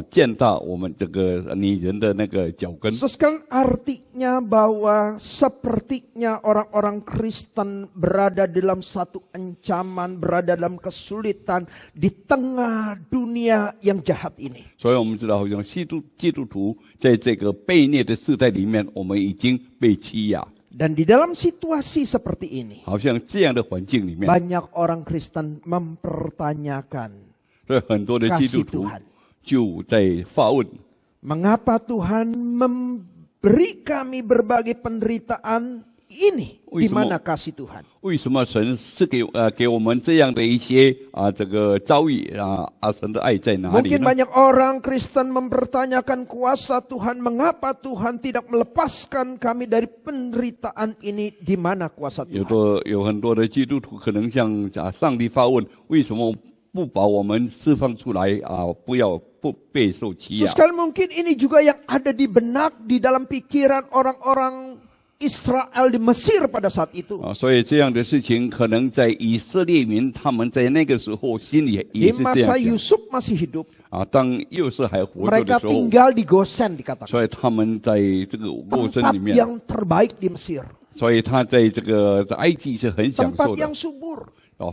践踏我们这个女人的那个脚跟。 Sosial artinya bahwa sepertinya orang-orang Kristen berada dalam satu ancaman, berada dalam kesulitan di tengah dunia yang jahat ini. 所以我们知道，好像基督徒在这个悖逆的世代里面，我们已经被欺压。 Dan di dalam situasi seperti ini, 好像这样的环境里面， banyak orang Kristen mempertanyakan 所以很多的基督 kasih 徒 Tuhan. 就在发问： Mengapa Tuhan memberi kami berbagai penderitaan ini? Di mana kasih Tuhan? 为什么神是给我们这样的一些这个遭遇神的爱在哪里 Mungkin 呢？ banyak orang Kristen mempertanyakan kuasa Tuhan. Mengapa Tuhan tidak melepaskan kami dari penderitaan ini? Di mana kuasa Tuhan? 有很多的基督徒可能向上帝发问：为什么不把我们释放出来不被受欺压？ Sekali mungkin ini juga yang ada di benak, di dalam pikiran orang-orang Israel di Mesir pada saat itu. 所以这样的事情可能在以色列民他们在那个时候心里也 Di 是这 masa 样想 Yusuf masih hidup, 当幼瑟还活着 mereka 的时候， tinggal di Gosen dikatakan. 所以他们在这个过程 Tempat 里面， yang terbaik di Mesir. 所以他在这个在埃及是很享 Tempat 受的 yang subur.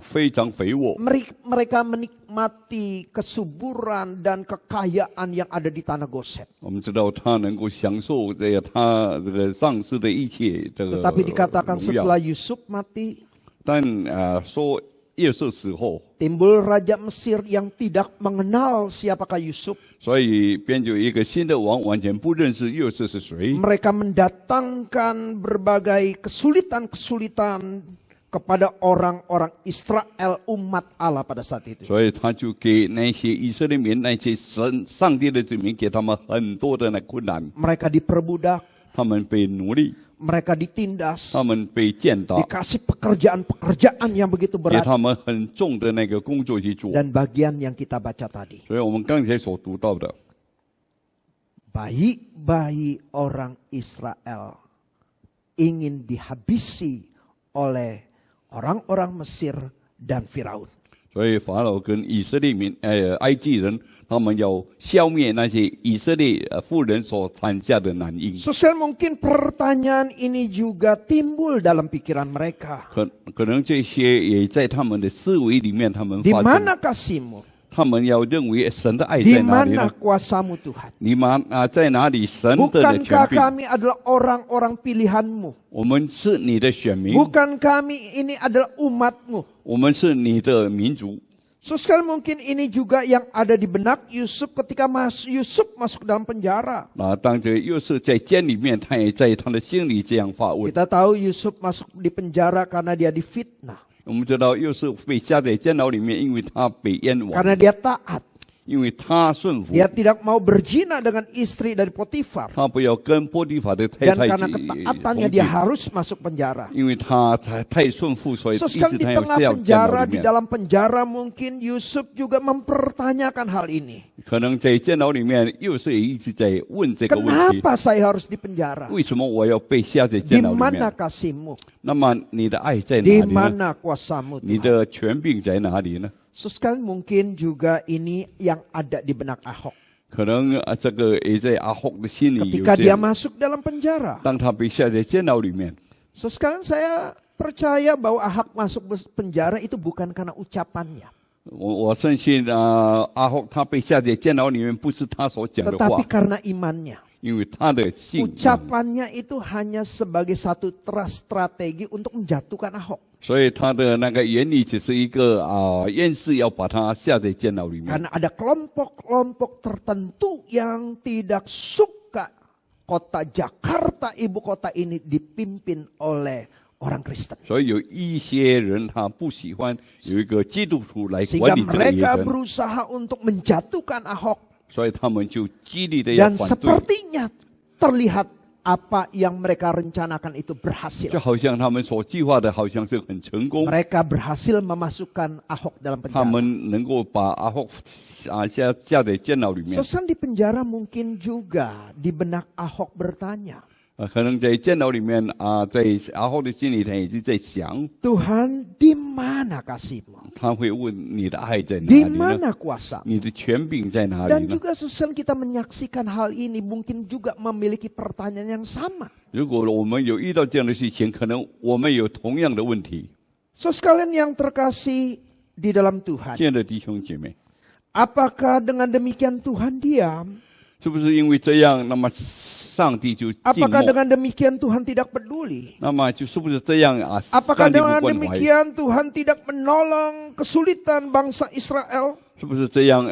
非常肥沃。 Mereka menikmati kesuburan dan kekayaan yang ada di tanah Gosen. 我们知道他能够享受他这个上司的一切这个 Tetapi dikatakan 荣耀 setelah Yusuf mati, 但说耶稣死后， timbul Raja Mesir yang tidak mengenal siapakah Yusuf. 所以便有一个新的王完全不认识耶稣是谁。 Mereka mendatangkan berbagai kesulitan-kesulitan kepada orang-orang Israel, umat Allah pada saat itu. 所以他就给那些以色列民、那些上帝的子民，给他们很多的那困难， Mereka diperbudak, 他们被奴隶， mereka ditindas, 他们被践踏， dikasih pekerjaan-pekerjaan yang begitu 给 berat. 他们很重的那个工作去做。 Dan bagian yang kita baca tadi, 所以我们刚才所读到的， bayi-bayi orang Israel ingin dihabisi oleh orang-orang Mesir dan Firaun. 所以法老跟以色列民，埃及人，他们要消灭那些以色列妇人所产下的男婴。 Sosial mungkin pertanyaan ini juga timbul dalam pikiran mereka. 可能这些也在他们的思维里面，他们 Di 发现， mana kasih-Mu? 他们要认为神的爱 Di 在哪里 mana 呢？ kuasa-Mu Tuhan? 你们在哪里？神的权 Bukankah 柄， kami adalah orang-orang pilihan-Mu? 我们是你的选民， Bukan kami ini adalah umat-Mu? 我们是你的民族。 Sekali mungkin ini juga yang ada di benak Yusuf ketika Yusuf masuk dalam penjara. 当着又是在监里面，他也在他的心里这样发问。 Kita tahu Yusuf masuk di penjara karena dia difitnah. 我们知道又是被下在监牢里面，因为他被冤枉， Karena dia taat. 因为他顺服， Dia tidak mau berzina dengan istri dari Potifar. 他不要跟波提法的太 Dan 太 karena 同 ketaatannya 居 dia，harus masuk penjara. 因为他太顺服，所以一 Sekarang 直 di 他要 tengah 是要监牢 penjara, 里 di 面。 dalam penjara mungkin Yusuf juga mempertanyakan hal ini. 可能在监牢里面，又是一直在问这个问题： Kenapa saya harus di penjara? 为什么我要被下在 Di 监牢里 mana 面？ kasih-Mu? 那么你的爱在哪 Di 里呢？ mana kuasa-Mu 你 Tuhan? 的权柄在哪里呢？ Sekali mungkin juga ini yang ada di benak Ahok. 可能这个也在阿霍的心里有 Ketika 这 dia 样。 masuk dalam penjara. 当他被下在监牢里面， Sekarang saya percaya bahwa Ahok masuk penjara itu bukan karena ucapannya. 我相信阿霍他被下在监牢里面，不是他所讲的话 Tetapi，karena imannya. 因为他的信仰， Ucapannya itu hanya sebagai satu strategi untuk menjatuhkan Ahok. 所以他的那个原理只是一个验视要把他下在监牢里面。 Karena ada kelompok-kelompok tertentu yang tidak suka kota Jakarta, ibu kota ini dipimpin oleh orang Kristen. 所以有一些人他不喜欢有一个基督徒来 Sehingga 管理这个野 mereka 人， berusaha untuk menjatuhkan Ahok. 所以他们就激励的要 Dan 反对， sepertinya terlihat apa yang mereka rencanakan itu berhasil. 就好像他们所计划的好像是很成功， Mereka berhasil memasukkan Ahok dalam 他 penjara. 们能够把阿霍下在监牢里面。 Sosan di penjara mungkin juga di benak Ahok bertanya. 可能在电脑里面在阿浩的心里头也是在想， Tuhan, di mana kasih-Mu? 他会问你的爱在哪 Di 里呢？ mana kuasa? 你的权柄在哪里 Dan 呢？ juga susah kita menyaksikan hal ini mungkin juga memiliki pertanyaan yang sama. 如果我们有遇到这样的事情，可能我们有同样的问题。 So sekalian yang terkasih di dalam Tuhan, 亲爱的弟兄姐妹， apakah dengan demikian Tuhan diam? 是不是因为这样，那么上帝就静 Apakah 默？ dengan demikian Tuhan tidak peduli? 那么就是不是这样 Apakah 上帝不 dengan 关怀？ demikian Tuhan tidak menolong kesulitan bangsa Israel? 是不是这样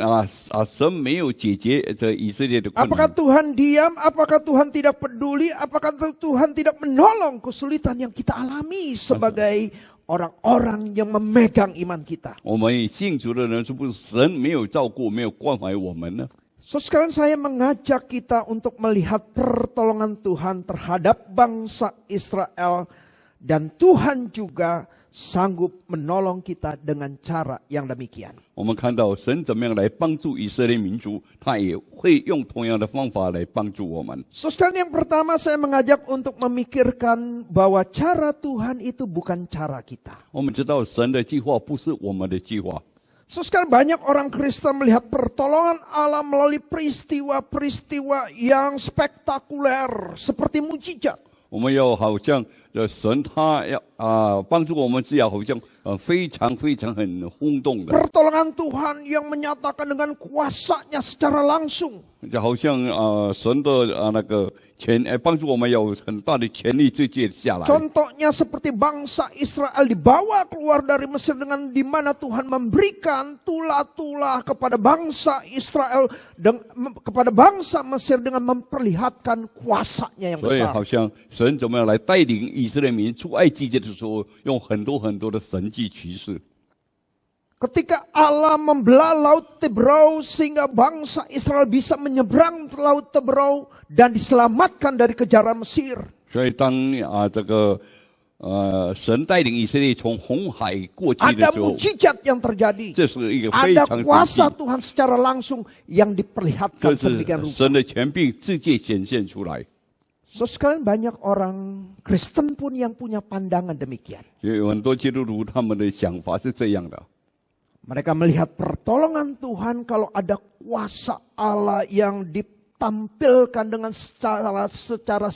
神没有解决这以色列的困 Apakah 难？ Tuhan diam? Apakah Tuhan tidak peduli? Apakah Tuhan tidak menolong kesulitan yang kita alami sebagai orang-orang yang memegang iman kita? 我们信主的人，是不是神没有照顾、没有关怀我们呢？ So sekarang saya mengajak kita untuk melihat pertolongan Tuhan terhadap bangsa Israel. Dan Tuhan juga sanggup menolong kita dengan cara yang demikian. 我们看到神怎么样来帮助以色列民族，他也会用同样的方法来帮助我们。 So sekarang yang pertama saya mengajak untuk memikirkan bahwa cara Tuhan itu bukan cara kita. 我们知道神的计划不是我们的计划。 So sekarang banyak orang Kristen melihat pertolongan Allah melalui peristiwa-peristiwa yang spektakuler seperti mujizat. 我们要好像神他要帮助我们，是要好像非常非常很轰动的， Pertolongan Tuhan yang menyatakan dengan kuasanya secara langsung. 就好像神的那个帮助我们有很大的权力直接下来。 Contohnya seperti bangsa Israel dibawa keluar dari Mesir dengan di mana Tuhan memberikan tulah-tulah kepada bangsa Israel dan kepada bangsa Mesir dengan memperlihatkan kuasanya yang 所以 besar. 好像神怎么样来带领以色列民出埃及的时候，用很多很多的神迹奇事。 Ketika Allah membelah Laut Tebrau sehingga bangsa Israel bisa menyeberang Laut Tebrau dan diselamatkan dari kejaran Mesir. 所以当这个神带领以色列从红海过去的 Ada 时候， mujizat yang terjadi. 这是一个非 Ada 常神 kuasa 迹， Tuhan secara langsung yang 这 diperlihatkan 是 sedemikian rupa. 神的权柄直接显现出来。 So sekalian banyak orang Kristen pun yang punya pandangan demikian. 有很多基督徒他们的想法是这样的。 Mereka melihat pertolongan Tuhan kalau ada kuasa Allah yang ditampilkan dengan secara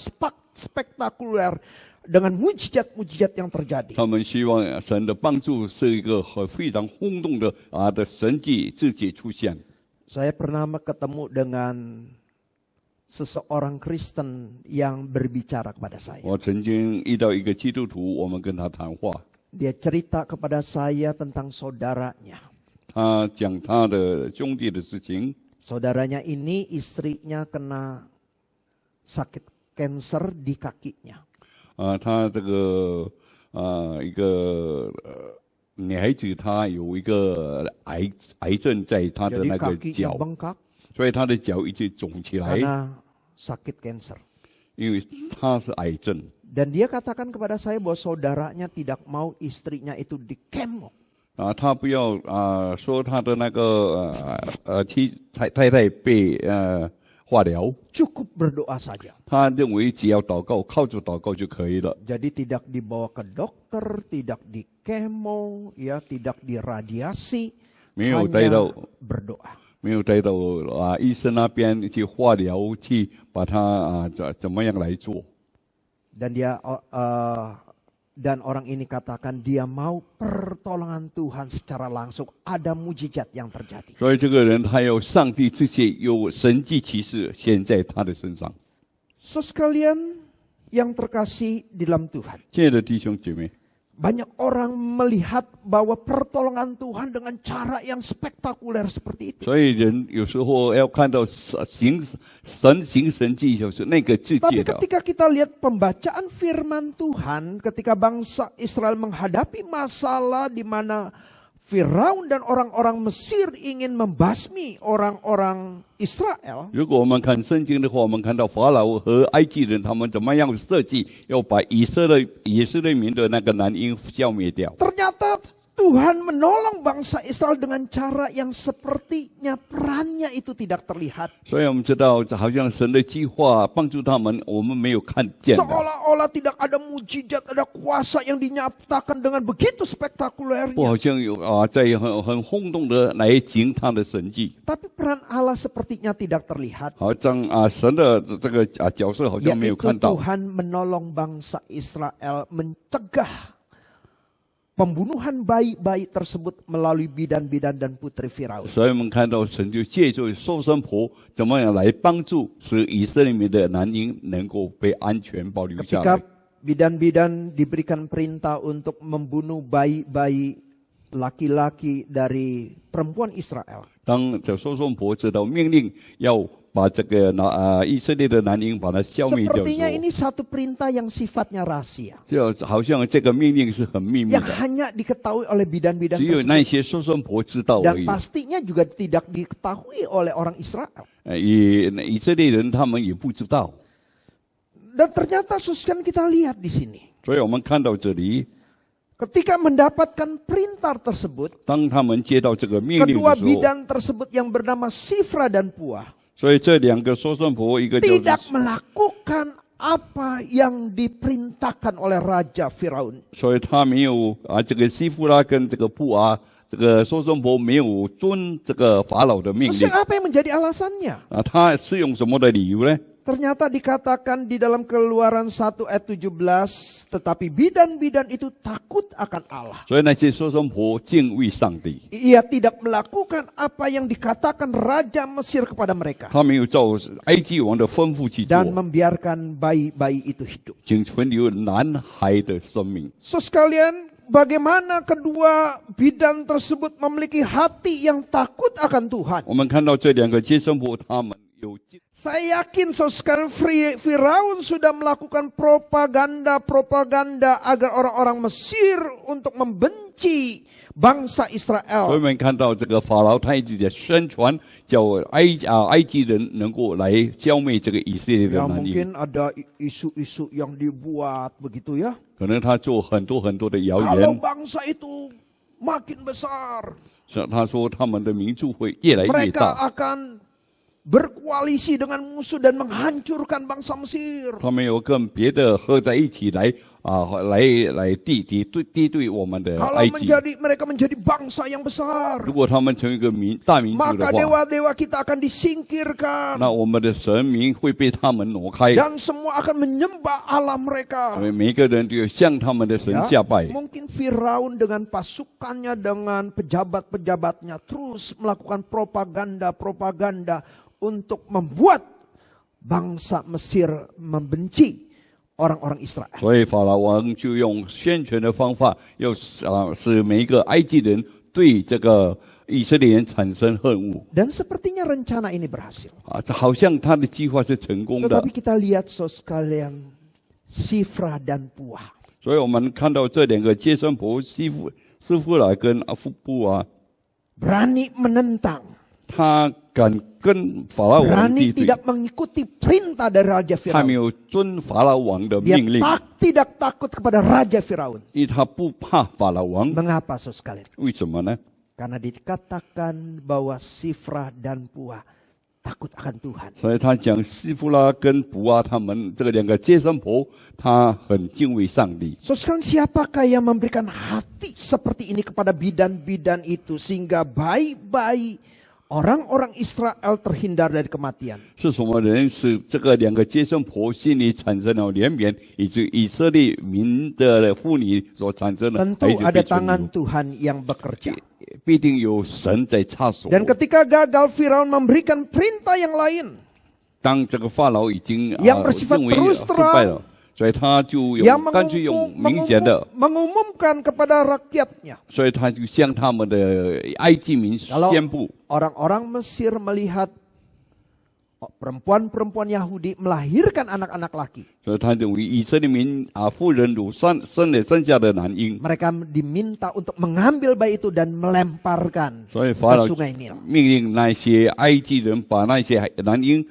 spektakuler dengan mujizat-mujizat yang terjadi. 他们希望神的帮助是一个非常轰动的神迹自己出现。 Saya pernah ketemu dengan seseorang Kristen yang berbicara kepada saya. 我曾经遇到一个基督徒，我们跟他谈话， Dia cerita kepada saya tentang saudaranya. 他讲他的兄弟的事情。 Saudaranya ini istrinya kena sakit kanker di kakinya. 他这个一个女孩子，她有一个癌症在她的 Jadi 那个 kakinya 脚， bengkak 所以她的脚一直肿起来， karena sakit kanker. 因为她是癌症。 Dan dia katakan kepada saya bahwa saudaranya tidak mau istrinya itu di kemo. 他不要说他的那个太太被化疗， Cukup berdoa saja. 他认为只要祷告，靠着祷告就可以了。 Jadi tidak dibawa ke dokter, tidak di kemo, ya tidak diradiasi, 没有带 hanya 到 berdoa. 没有带到医生那边去化疗，去把他怎么样来做。 Dan dia dan orang ini katakan dia mau pertolongan Tuhan secara langsung, ada mujizat yang terjadi. 所以这个人他有上帝直接有神迹奇事显在他的身上。 So sekalian yang terkasih di dalam Tuhan, 亲爱的弟兄姐妹， banyak orang melihat bahwa pertolongan Tuhan dengan cara yang spektakuler seperti itu. 所以人有时候要看到神行神迹，就是那个世 Tapi 界的。 ketika kita lihat pembacaan firman Tuhan, ketika bangsa Israel menghadapi masalah di mana Firaun dan orang-orang Mesir ingin membasmi orang-orang Israel, 如果我们看圣经的话，我们看到法老和埃及人他们怎么样设计要把以色列民的那个男婴消灭掉。 ternyata Tuhan menolong bangsa Israel dengan cara yang sepertinya perannya itu tidak terlihat. 所以我们知道，好像神的计划帮助他们，我们没有看见的。 Seolah-olah tidak ada mujizat, ada kuasa yang dinyatakan dengan begitu 不 spektakulernya. 好像有在很轰动的来行他的神迹， Tapi peran Allah sepertinya tidak terlihat. 好像神的这个角色好像没有 Yaitu 看到。 Tuhan menolong bangsa Israel mencegah pembunuhan bayi-bayi tersebut melalui bidan-bidan dan putri Firaun. 所以我们看到神就借助收生婆怎么样来帮助，使以色列民的男婴能够被安全保留下 Ketika 来。 bidan-bidan diberikan perintah untuk membunuh bayi-bayi laki-laki dari perempuan Israel. 当这收生婆知道命令要把这个以色列的男婴把它消灭掉的 Sepertinya 时候， ini satu perintah yang sifatnya rahasia. 就好像这个命令是很秘密 Yang 的， hanya diketahui oleh bidan-bidan 只有 tersebut. 那些收生婆知道而 Dan 已。 pastinya juga tidak diketahui oleh orang Israel. 以色列人他们也不知道。 Dan ternyata suskan kita lihat di sini. 所以我们看到这里， Ketika mendapatkan perintah tersebut, 当他们接到这个命令 kedua 的时候， bidan tersebut yang bernama Sifra dan Puah 所以这两个收生婆，一个叫 tidak melakukan apa yang diperintahkan oleh Raja Firaun. 所以他没有这个西弗拉跟这个布这个收生婆没有遵这个法老的命令 Suskan apa yang menjadi alasannya? 他是用什么的理由呢？ Ternyata dikatakan di dalam Keluaran 1 ayat 17, tetapi bidan-bidan itu takut akan Allah. 所以那些收生婆敬畏上帝， Ia tidak melakukan apa yang dikatakan Raja Mesir kepada mereka. 他没有照埃及王的吩咐去做， Dan membiarkan bayi-bayi itu hidup. 仅存留男孩的生命。 So sekalian, bagaimana kedua bidan tersebut memiliki hati yang takut akan Tuhan. 我们看到这两个接生婆，他们有 Saya yakin sekarang Firaun sudah melakukan propaganda agar orang-orang Mesir untuk membenci bangsa 所以 Israel. 我们看到这个法老他一直在宣传，叫埃及人能够来消灭这个以色列的 Ya 男婴。 mungkin ada isu-isu yang dibuat begitu ya. 可能他做很多的谣 Kalau 言， bangsa itu makin besar, 他说他们的民族会越来越 mereka 大， akan berkoalisi dengan musuh dan menghancurkan bangsa Mesir. 他们有跟别的合在一起来敌对我们的 Kalau 埃及。 mereka menjadi bangsa yang besar, 如果他们成为一个大民族的 maka 话， dewa-dewa kita akan disingkirkan 那我们的神明会被他们挪开， dan semua akan menyembah Allah mereka. 所以每个人都要向他们的神 Ya, 下拜。 mungkin Firaun dengan pasukannya, dengan pejabat-pejabatnya terus melakukan propaganda untuk membuat bangsa Mesir membenci orang-orang Israel. 所以法老王就用宣传的方法，要使每一个埃及人对这个以色列人产生恨恶 Dan sepertinya rencana ini berhasil. 好像他的计划是成功的。 Tetapi kita lihat sekalian Sifra dan Puah. 所以我们看到这两个接生婆西弗拉跟布Berani menentang. 他敢跟法老王 Berani 敌对， tidak mengikuti perintah dari Raja 他没 Firaun. 有遵法老王的 Dia 命令， tidak takut kepada Raja Firaun. 因为他不怕法老王。 Mengapa saudara sekalian? 为什么呢？ Karena dikatakan bahwa Sifra dan Puah takut akan Tuhan. 所以他讲西弗拉跟布他们这个两个接生婆，他很敬畏上帝。 So sekarang siapakah yang memberikan hati seperti ini kepada bidan-bidan itu sehingga bayi-bayi orang-orang Israel terhindar dari kematian? 是什么人使这个两个接生婆心里产生了怜悯，以及以色列民的妇女所产生的孩 Tentu 子 ada 被存 tangan 留， Tuhan yang bekerja. 必定有神在插手。 Dan ketika gagal Firaun memberikan perintah yang lain 当这个法老已经 yang bersifat 认为 terus 失败 terang 了，所以他就 yang 干脆用明显的， mengumumkan kepada rakyatnya. 所以他就向他们的埃及民 Kalau 宣布。 orang-orang Mesir melihat perempuan-perempuan Yahudi melahirkan anak-anak laki, 所以他认为以色列民妇人有生下的男婴， mereka diminta untuk mengambil bayi itu dan melemparkan 所以法 ke 老 sungai Nil. 命令那些埃及人把那些男婴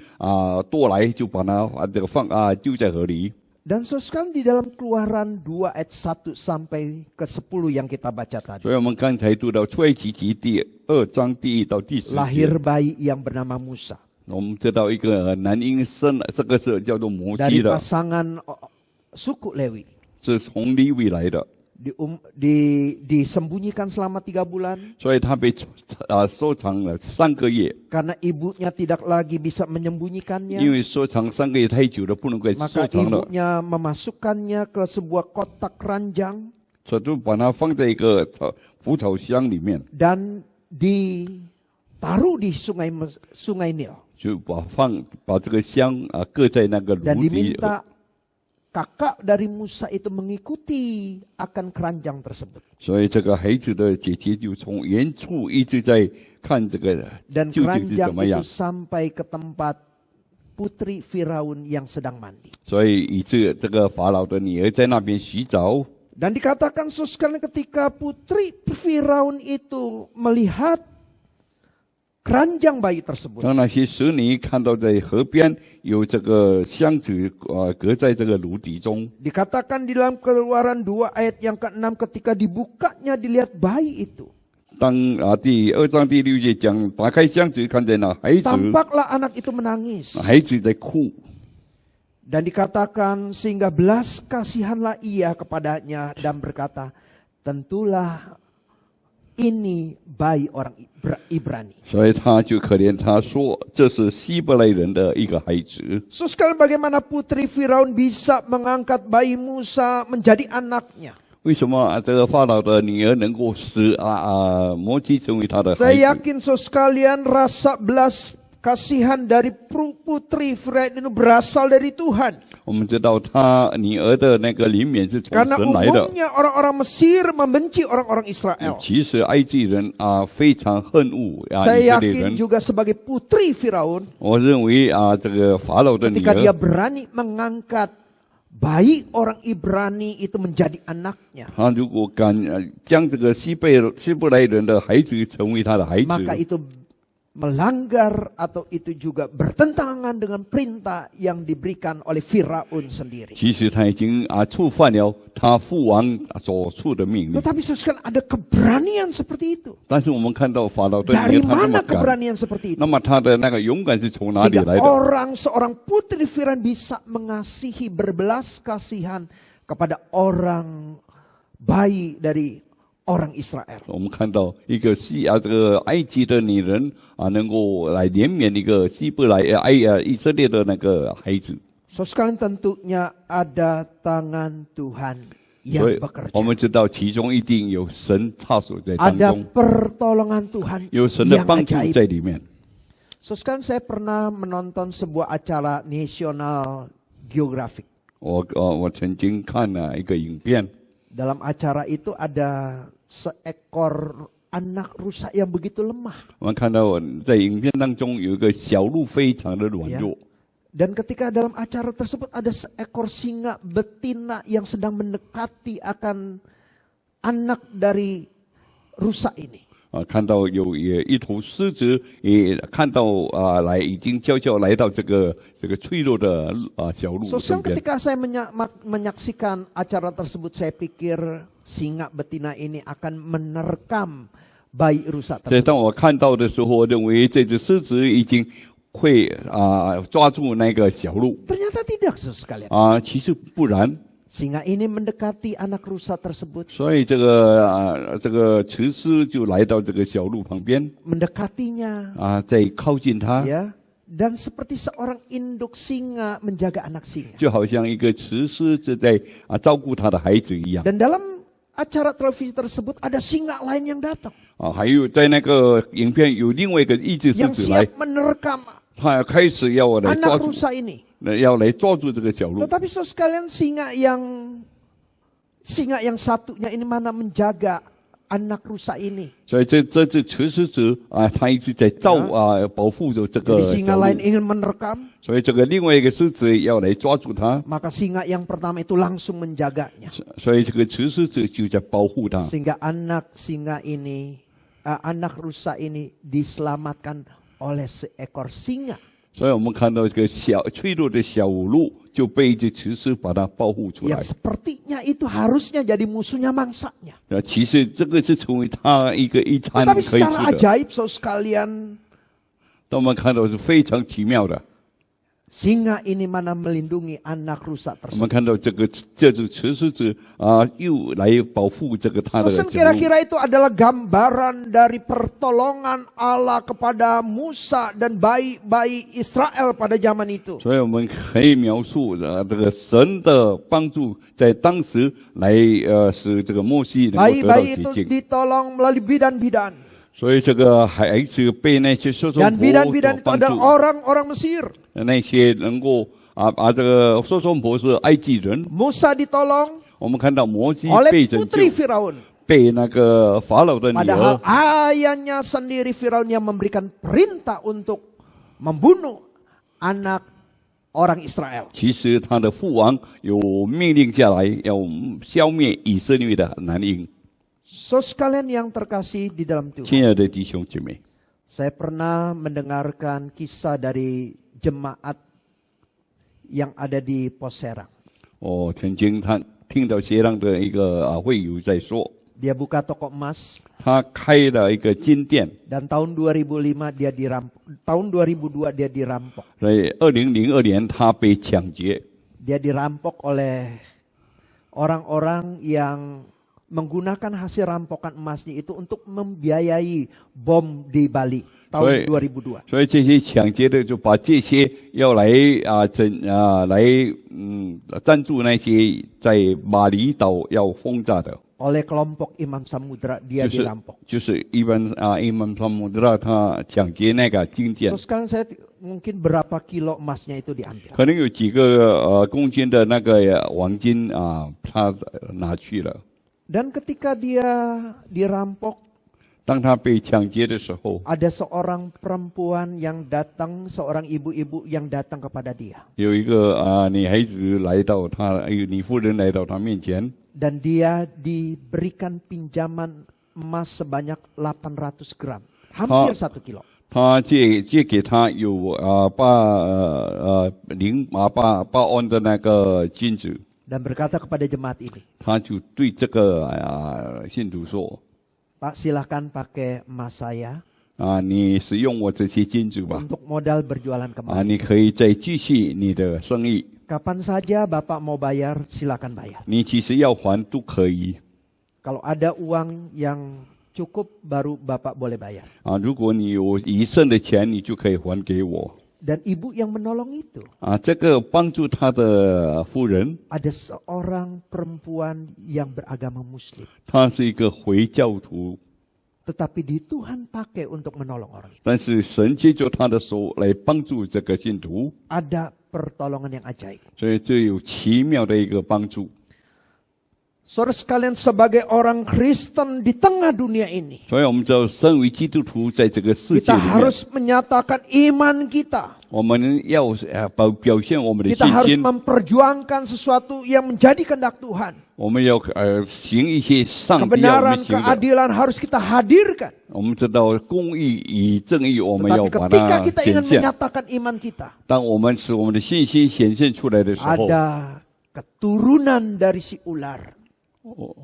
夺来，就把他这个丢在河里。Dan saudara di dalam Keluaran 2 ayat 1 sampai ke 10 yang kita baca tadi. 所以我们刚才读到出埃及记第2章第1到第10节， Lahir bayi yang bernama Musa. 我们知道一个男婴生了，这个是叫做摩西 Dari 的， pasangan suku Lewi. 是从利未来的， Disembunyikan selama 3 bulan. 所以他被收藏了3个月， Karena ibunya tidak lagi bisa menyembunyikannya. 因为收藏3个月太久了，不能够收 Maka 藏了， ibunya memasukkannya ke sebuah kotak keranjang. 所以就把它放在一个蒲草箱里面， Dan ditaruh di sungai Nil. 就把这个箱搁在那个 Dan 炉底。 diminta kakak dari Musa itu mengikuti akan keranjang tersebut. 所以这个孩子的姐姐就从远处一直在看这个 Dan 究竟是 keranjang 怎么样 itu， sampai ke tempat putri Firaun yang sedang mandi. 所以以致这个法老的女儿在那边洗澡。 Dan dikatakan sekali ketika putri Firaun itu melihat keranjang bayi tersebut. 当那些使女看到在河边有这个箱子搁在这个炉底中， Dikatakan di dalam Keluaran 2 ayat yang ke-6 ketika dibukanya dilihat bayi itu. 当第2章第6节讲打开箱子看见那孩子， Tampaklah anak itu menangis. 孩子在哭， Dan dikatakan sehingga belas kasihanlah ia kepadanya dan berkata, tentulah ini bayi orang Ibrani. 所以他就可怜他说这是希伯来人的一个孩子。 So sekali bagaimana putri Firaun bisa mengangkat bayi Musa menjadi anaknya. 为什么这个法老的女儿能够使摩西成为他的孩 Saya 子？ yakin so sekalian rasa belas kasihan dari putri Firaun itu berasal dari Tuhan. 我们知道他女儿的那个怜悯是从 Karena 神来的。 umumnya orang-orang Mesir membenci orang-orang Israel. 其实埃及人非常恨恶以 Saya 色列 yakin 人。 juga sebagai putri Firaun, 我认为这个法老的女 ketika dia 儿， berani mengangkat bayi orang Ibrani itu menjadi anaknya, 他如果敢将这个希伯来人的孩子成为他的孩子， maka itu melanggar atau itu juga bertentangan dengan perintah yang diberikan oleh Firaun sendiri. 其实他已经触犯了他父王所出的命令。 Tetapi sekarang ada keberanian seperti itu. 但是我们看到法老的 Dari 女儿他那 mana 么敢， keberanian seperti itu? 那么他的那个勇敢是从哪里 Sehingga 来的？ seorang putri Firaun bisa mengasihi berbelas kasihan kepada orang bayi dari orang Israel. 我们看到一个这个埃及的女人能够来怜悯一个以色列的那个孩子。 So sekalian tentunya ada tangan Tuhan 所 yang 以 bekerja. 我们知道其中一定有神插手在当 Ada 中， pertolongan Tuhan 有神的 yang 帮助 ajaib. 在里面。 So sekalian saya pernah menonton sebuah acara National Geographic. 我曾经看了一个影片， Dalam acara itu ada seekor anak rusa yang begitu lemah. 我们看到在影片当中有一个小鹿非常的软弱。 Dan ketika dalam acara tersebut ada seekor singa betina yang sedang mendekati akan anak dari rusa ini. 看到有一头狮子也看到已经悄悄来到这个脆弱的小鹿 So 身边。 ketika saya menyaksikan acara tersebut, saya pikir singa betina ini akan menerkam bayi rusa 所以 tersebut. 当我看到的时候，我认为这只狮子已经会抓住那个小鹿 Ternyata tidak, saudara sekalian. 其实不然。 Singa ini mendekati anak rusa tersebut, 所以这个雌狮就来到这个小鹿旁边 mendekatinya, 再靠近它， ya. Dan seperti seorang induk singa menjaga anak singa. 就好像一个雌狮是在照顾它的孩子一样。 Dan dalam acara televisi tersebut ada singa lain yang datang, 还有在那个影片有另外一个一只狮 yang 子来， siap menerkam 他开始要来抓 anak 住， rusa ini. 要来抓住这个小鹿。 Tetapi saudara sekalian, singa yang satunya ini mana menjaga anak rusa ini. 所以这只雌狮子它一直在保护着这个 Jadi singa 小 lain 鹿， ingin menerkam, 所以这个另外一个狮子要来抓住它， maka singa yang pertama itu langsung menjaganya. 所以这个雌狮子就在保护它。 Sehingga anak rusa ini diselamatkan oleh seekor singa 所以我们看到这个脆弱的小鹿就被一只雌狮把它保护出来。 Yang sepertinya itu harusnya jadi musuhnya mangsanya. 其实这个是成为它一餐 Tapi 可以 secara 吃的， ajaib saudara sekalian, 但我们看到是非常奇妙的。 singa ini mana melindungi anak rusa 我们 tersebut. 看到这只雌狮子又来保护这个它的 Saudara 小鹿。 kira-kira itu adalah gambaran dari pertolongan Allah kepada Musa dan bayi-bayi Israel pada zaman itu. 所以我们可以描述这个神的帮助，在当时来使这个摩西能够得到 Bayi-bayi 洁 itu 净。 ditolong melalui bidan-bidan. 所以这个孩子被那些收生 Dan 婆 bidan-bidan 所 itu 帮 adalah 助， orang-orang Mesir. 那些能够这个收生婆是埃及人。 Musa ditolong 我们看到摩西 oleh 被拯救， putri Firaun. 被那个法老的女 Padahal 儿。 ayahnya sendiri Firaun yang memberikan perintah untuk membunuh anak orang Israel. 其实他的父王有命令下来要消灭以色列的男婴。 So sekalian yang terkasih di dalam Tuhan. 亲爱的弟兄姐妹， Saya pernah mendengarkan kisah dari jemaat yang ada di Pos Serang. 我曾经听到协浪的一个会友在说， Dia buka toko emas 他开了一个金店， dan tahun 2005 dia dirampok. Tahun 2002 dia dirampok. 所以2002年他被抢劫， Dia dirampok oleh orang-orang yang menggunakan hasil rampokan emasnya itu untuk membiayai bom di Bali tahun 2002. 所以这些抢劫的就把这些要来赞助那些在马里岛要轰炸的， Oleh kelompok Imam Samudra dia 就是 dirampok. 就是伊曼萨姆德他抢劫那个金店 So，sekarang saya mungkin berapa kilo emasnya itu diambil. 可能有几个公斤的那个黄金他拿去了。 Dan ketika dia dirampok, 当他被抢劫的时候， ada seorang perempuan yang datang, seorang ibu-ibu yang datang kepada dia. 有一个女孩子来到他，女妇人来到他面前， Dan dia diberikan pinjaman emas sebanyak 800 gram. Hampir 1 kilo. 他借给他有8盎的那个金子， Dan berkata kepada jemaat ini, 他就对这个信徒说 Pak silahkan pakai emas saya 你使用我这些金子吧， untuk modal berjualan kembali. 你可以再继续你的生意， Kapan saja Bapak mau bayar, silakan bayar. 你其实要还都可以 Kalau ada uang yang cukup, baru Bapak boleh bayar. 如果你有余剩的钱，你就可以还给我 Dan ibu yang menolong itu, 这个帮助他的夫人， ada seorang perempuan yang beragama Muslim. 他是一个回教徒， Tetapi di Tuhan pakai untuk menolong orang itu. 但是神借着他的手来帮助这个信徒， Ada pertolongan yang ajaib. 所以这有奇妙的一个帮助。 Saudara sekalian, sebagai orang Kristen di tengah dunia ini, 所以我们知道，身为基督徒，在这个世界 kita 里面， harus menyatakan iman kita. 我们要表现我们的 Kita 信 harus 心， memperjuangkan sesuatu yang menjadi kehendak Tuhan. 我们要行一些上帝要我 Kebenaran, 们行的。 keadilan harus kita hadirkan. 我们知道公义与正义，我们要 Tetapi 把 ketika 它 kita 显 ingin 现。 menyatakan iman kita, 当我们使我们的信心显现出来的时候， ada keturunan dari si ular.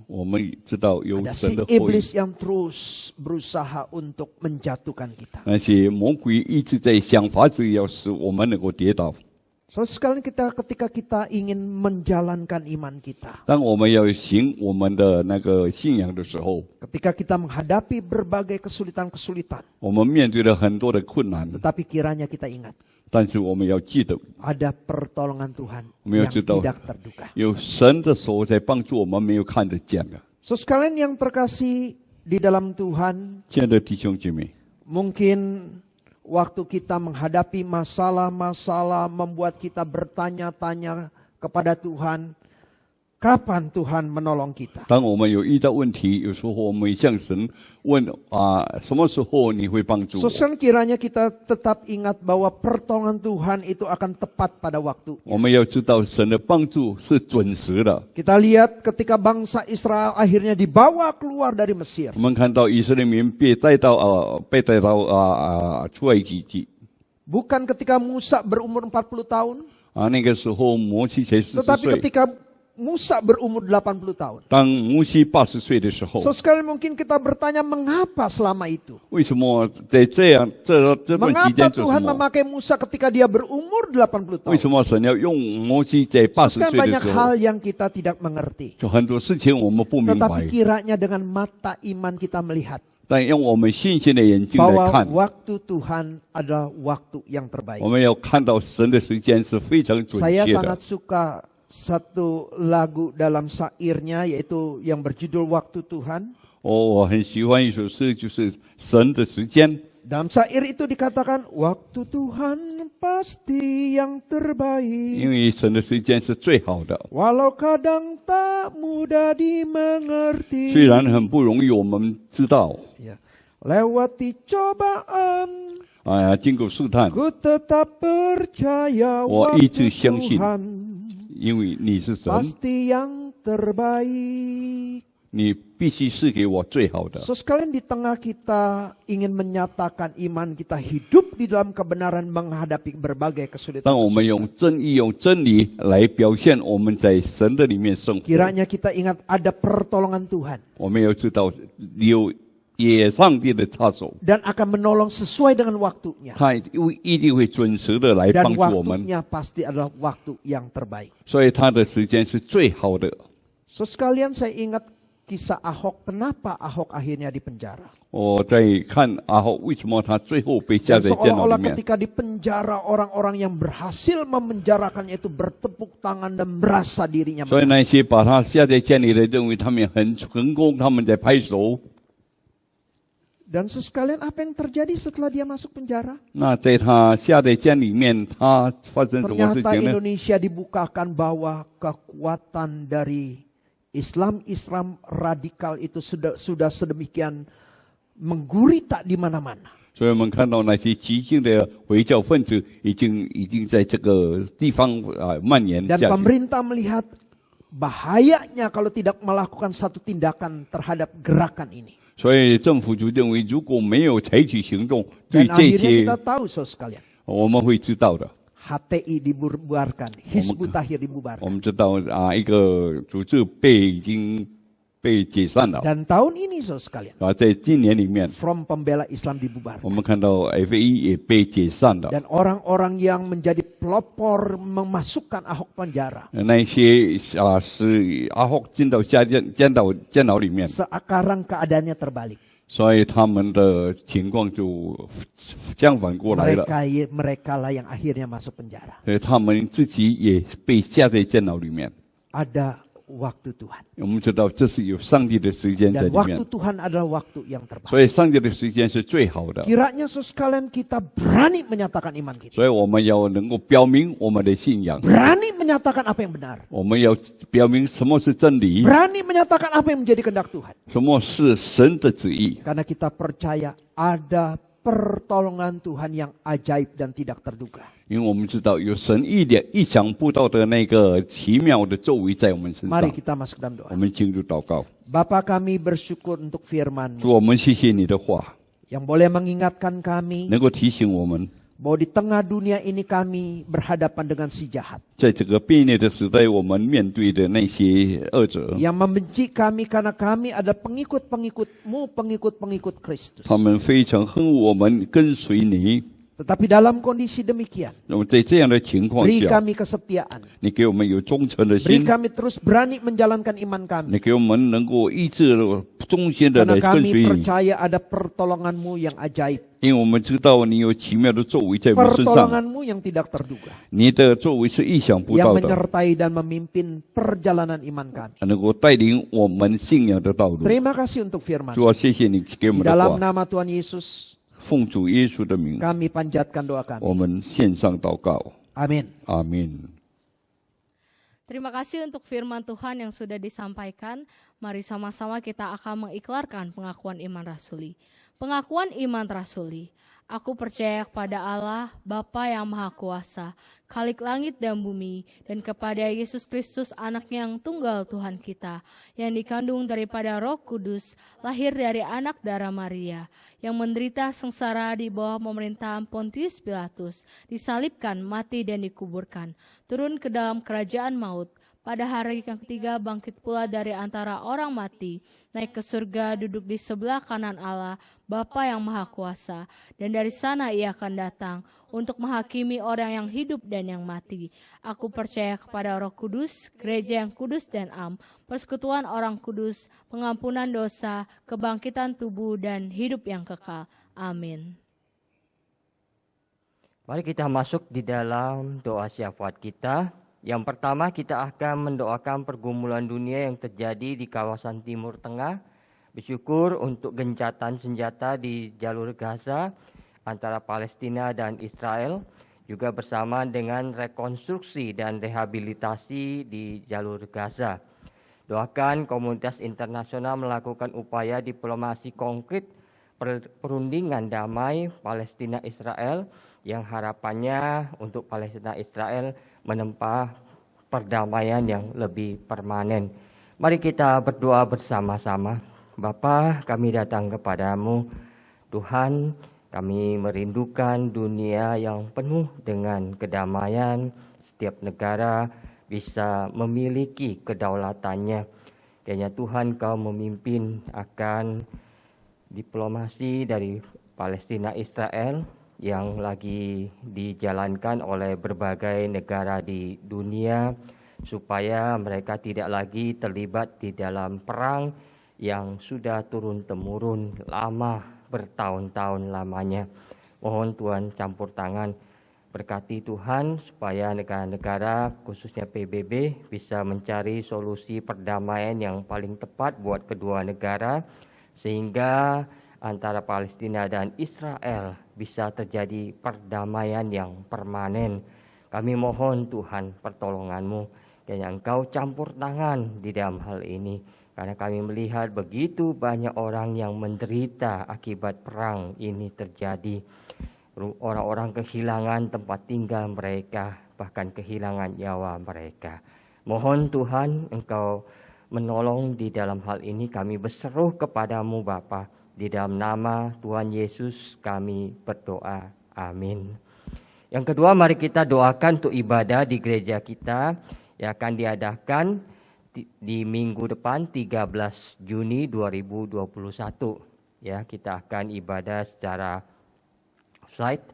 我们知道有 Ada 神 si 的后裔。 iblis yang terus berusaha untuk menjatuhkan kita. 那些魔鬼一直在想法子要使我们能够跌倒。 So, sekali ketika kita ingin menjalankan iman kita, 当我们要行我们的那个信仰的时候， ketika kita menghadapi berbagai kesulitan-kesulitan, 我们面对了很多的困难， tetapi kiranya kita ingat, 但是我们要记得， ada pertolongan Tuhan Kami yang harus tahu. tidak terduga. 有神的手在帮助我们没有看得见的。 So, sekalian yang terkasih di dalam Tuhan, 亲爱的弟兄姐妹， mungkin waktu kita menghadapi masalah-masalah membuat kita bertanya-tanya kepada Tuhan, kapan Tuhan menolong kita? 当我们有遇到问题，有时候我们向神问什么时候你会帮助我？ So, kiranya kita tetap ingat bahwa pertolongan Tuhan itu akan tepat pada waktu. 我们要知道神的帮助是准时的。 Kita lihat ketika bangsa Israel akhirnya dibawa keluar dari Mesir. 我们看到以色列民被带到出埃及记， Bukan ketika Musa berumur 40 tahun, 那个时候摩西才40 tetapi 岁。 ketika Musa berumur 80 tahun. 当摩西80岁的时候， So sekali mungkin kita bertanya mengapa selama itu? 为什么在这段期 Mengapa 间做什 Tuhan 么？ memakai Musa ketika dia berumur 80 为 tahun? 什么神要用摩西在80 Sekarang 岁的 banyak 时候？ hal yang kita tidak mengerti. 就很多事情我们不明 Tetapi 白， kiranya dengan mata iman kita melihat 但用我们信心的眼睛来 bahwa 看， waktu Tuhan adalah waktu yang terbaik. 我们要看到神的时间是非常准 Saya 确的 sangat。suka satu lagu dalam syairnya yaitu yang berjudul Waktu Tuhan. 我很喜欢一首诗，就是神的时间。 Dalam syair itu dikatakan waktu Tuhan pasti yang 因 terbaik. 为神的时间是最好的， Walau kadang tak mudah dimengerti. 虽然很不容易，我们知道， Ya. Lewati cobaan 经过试探， ku tetap percaya 我一直 waktu 相信， Tuhan 因为你是神， pasti yang terbaik. 你必须是给我最好的。 So sekalian di tengah kita ingin menyatakan iman kita hidup di dalam kebenaran menghadapi berbagai kesulitan. 当我们用正义、用真理来表现我们在神的里面生活， Kiranya kita ingat ada pertolongan Tuhan 我们要知道有上帝的插手， dan akan menolong sesuai dengan waktunya. 他一定会准时的来 Dan 帮助我们， waktunya pasti adalah waktu yang terbaik. 所以他的时间是最好的。 So sekalian saya ingat kisah Ahok, kenapa Ahok akhirnya dipenjara. 我在看阿豪为什么他最后被下 Dan 在监牢 seolah-olah 里面， ketika di penjara orang-orang yang berhasil memenjarakannya itu bertepuk tangan dan merasa dirinya 所以 menang. 那些把他下在监里的认为他们很成功，他们在拍手。 Dan sekalian apa yang terjadi setelah dia masuk penjara? 那在他下在监里面，他发生什么事 Ternyata 情呢？ Indonesia dibukakan bahwa kekuatan dari Islam radikal itu sudah sedemikian menggurita di mana-mana. 所以我们看到那些激进的回教分子已经在这个地方蔓延 Dan 下去。 pemerintah melihat bahayanya kalau tidak melakukan satu tindakan terhadap gerakan ini. 所以政府就认为，如果没有采取行动，对 Dan 这 akhirnya 些 kita tahu sekalian, 我们会知道的。 HTI dibubarkan, Hizbut Tahrir 我 dibubarkan. 们知道一个组织已经被解散了。 Dan tahun ini sekalian, 在今年里面， Front Pembela Islam dibubarkan. 我们看到 FI 也被解散了。 Dan orang-orang yang menjadi pelopor memasukkan Ahok penjara. 那些是阿霍进到监牢里面， Sekarang keadaannya terbalik. 所以他们的情况就相反过来了。 Mereka lah yang akhirnya masuk penjara. 所以他们自己也被下在监牢里面。 Ada waktu Tuhan. 我们知道这是有上帝的时间在 Dan 里面 waktu， Tuhan adalah waktu yang terbaik. 所以上帝的时间是最好的。 Kiranya sekalian kita berani menyatakan iman kita. 所以我们要能够表明我们的信仰， Berani menyatakan apa yang benar. 我们要表明什么是真理， Berani menyatakan apa yang menjadi kehendak Tuhan. 什么是神的旨意。 Karena kita percaya ada pertolongan Tuhan yang ajaib dan tidak terduga. 因为我们知道有神意想不到的那个奇妙的作为在我们身 Mari 上。 kita masuk dalam 我 doa. 们进入祷告， Bapa kami bersyukur untuk firman 主，我们谢谢你的话， yang boleh mengingatkan kami 能够提醒我们， bahwa di tengah dunia ini kami berhadapan dengan si jahat 在这个变裂的时代，我们面对的那些恶者， yang membenci kami karena kami ada pengikut-pengikutmu, pengikut-pengikut Kristus. 他们非常恨恶我们，跟随你。 Tetapi dalam kondisi demikian, 那么在这样的情况 beri 下， kami kesetiaan, 你给我们有忠诚的 beri 心， kami terus berani menjalankan iman kami. 你给我们能够意志忠心的 Karena 来跟 kami 随你， percaya ada pertolonganmu yang ajaib, 因为我们知道你有奇妙的作为在我们身上， pertolonganmu yang tidak terduga, 你的作为是意想不 yang 到的， menyertai dan memimpin perjalanan iman kami. 能够带领我们信仰的道路。 Terima kasih untuk firman. 主啊，谢谢你给我 Di 们的 dalam 话， nama Tuhan Yesus, 奉主耶稣的名， kami panjatkan doa kami. 我们献上祷告， Amin. 阿门。 Terima kasih untuk firman Tuhan yang sudah disampaikan. Mari sama-sama kita akan mengiklarkan pengakuan iman rasuli. Pengakuan iman rasuli. Aku percaya kepada Allah, Bapa yang Maha Kuasa, Khalik langit dan bumi, dan kepada Yesus Kristus anaknya yang tunggal Tuhan kita, yang dikandung daripada Roh Kudus, lahir dari anak darah Maria, yang menderita sengsara di bawah pemerintahan Pontius Pilatus, disalibkan, mati dan dikuburkan, turun ke dalam kerajaan maut, pada hari yang ketiga bangkit pula dari antara orang mati, naik ke surga, duduk di sebelah kanan Allah, Bapa yang Maha Kuasa, dan dari sana ia akan datang untuk menghakimi orang yang hidup dan yang mati. Aku percaya kepada Roh Kudus, gereja yang kudus dan am, persekutuan orang kudus, pengampunan dosa, kebangkitan tubuh dan hidup yang kekal. Amin. Mari kita masuk di dalam doa syafaat kita. Yang pertama kita akan mendoakan pergumulan dunia yang terjadi di kawasan Timur Tengah. Bersyukur untuk gencatan senjata di jalur Gaza antara Palestina dan Israel. Juga bersama dengan rekonstruksi dan rehabilitasi di jalur Gaza. Doakan komunitas internasional melakukan upaya diplomasi konkret perundingan damai Palestina-Israel yang harapannya untuk Palestina-Israel menempa perdamaian yang lebih permanen. Mari kita berdoa bersama-sama. Bapa, kami datang kepadamu. Tuhan, kami merindukan dunia yang penuh dengan kedamaian. Setiap negara bisa memiliki kedaulatannya. Kiranya Tuhan kau memimpin akan diplomasi dari Palestina Israel yang lagi dijalankan oleh berbagai negara di dunia supaya mereka tidak lagi terlibat di dalam perang yang sudah turun-temurun lama, bertahun-tahun lamanya. Mohon Tuhan campur tangan, berkati Tuhan supaya negara-negara khususnya PBB bisa mencari solusi perdamaian yang paling tepat buat kedua negara sehingga antara Palestina dan Israel bisa terjadi perdamaian yang permanen. Kami mohon Tuhan pertolongan-Mu, dan Engkau campur tangan di dalam hal ini. Karena kami melihat begitu banyak orang yang menderita akibat perang ini terjadi. Orang-orang kehilangan tempat tinggal mereka, bahkan kehilangan nyawa mereka. Mohon Tuhan Engkau menolong di dalam hal ini. Kami berseru kepadamu Bapa. Di dalam nama Tuhan Yesus kami berdoa. Amin. Yang kedua, mari kita doakan untuk ibadah di gereja kita yang akan diadakan di minggu depan 13 Juni 2021. Ya, kita akan ibadah secara offsite.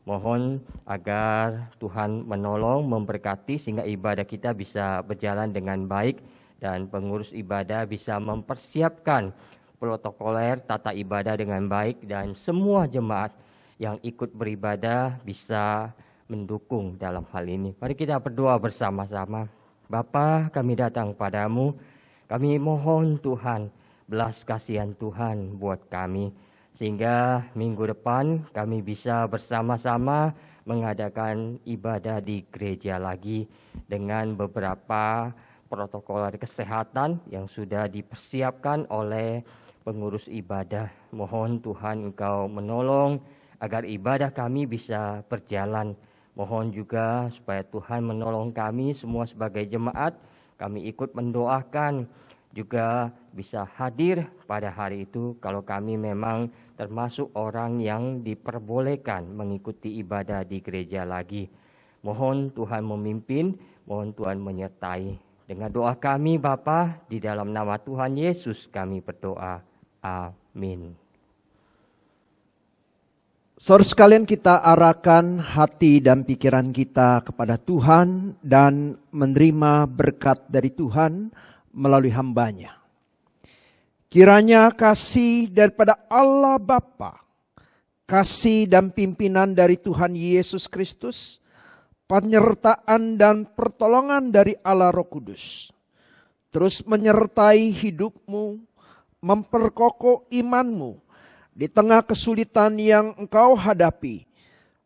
Mohon agar Tuhan menolong, memberkati sehingga ibadah kita bisa berjalan dengan baik dan pengurus ibadah bisa mempersiapkan protokoler tata ibadah dengan baik dan semua jemaat yang ikut beribadah bisa mendukung dalam hal ini. Mari kita berdoa bersama-sama. Bapa, kami datang padamu. Kami mohon Tuhan, belas kasihan Tuhan buat kami. Sehingga minggu depan kami bisa bersama-sama mengadakan ibadah di gereja lagi dengan beberapa protokol kesehatan yang sudah dipersiapkan oleh pengurus ibadah. Mohon Tuhan Engkau menolong agar ibadah kami bisa berjalan. Mohon juga supaya Tuhan menolong kami semua sebagai jemaat. Kami ikut mendoakan juga bisa hadir pada hari itu kalau kami memang termasuk orang yang diperbolehkan mengikuti ibadah di gereja lagi. Mohon Tuhan memimpin, mohon Tuhan menyertai. Dengan doa kami Bapa, di dalam nama Tuhan Yesus kami berdoa. Amin. Saudara sekalian, kita arahkan hati dan pikiran kita kepada Tuhan dan menerima berkat dari Tuhan melalui hamba-Nya. Kiranya kasih daripada Allah Bapa, kasih dan pimpinan dari Tuhan Yesus Kristus, penyertaan dan pertolongan dari Allah Roh Kudus, terus menyertai hidupmu, memperkokoh imanmu di tengah kesulitan yang engkau hadapi,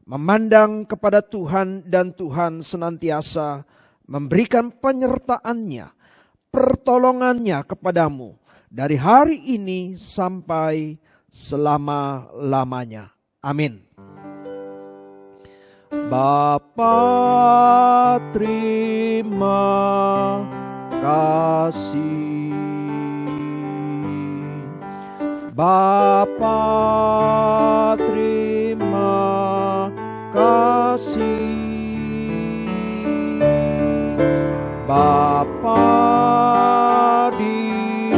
memandang kepada Tuhan dan Tuhan senantiasa memberikan penyertaan-Nya, pertolongan-Nya kepadamu dari hari ini sampai selama-lamanya. Amin. Bapa, terima kasih. Bapa, terima kasih. Bapa di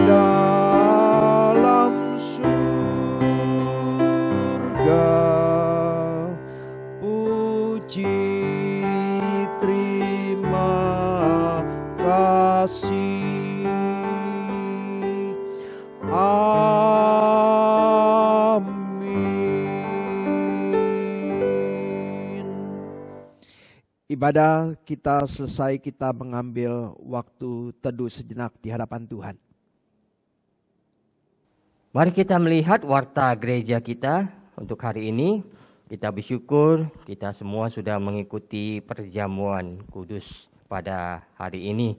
dalam surga, puji terima kasih. Amin. Ibadah kita selesai, kita mengambil waktu teduh sejenak di hadapan Tuhan. Mari kita melihat warta gereja kita untuk hari ini. Kita bersyukur kita semua sudah mengikuti perjamuan kudus pada hari ini.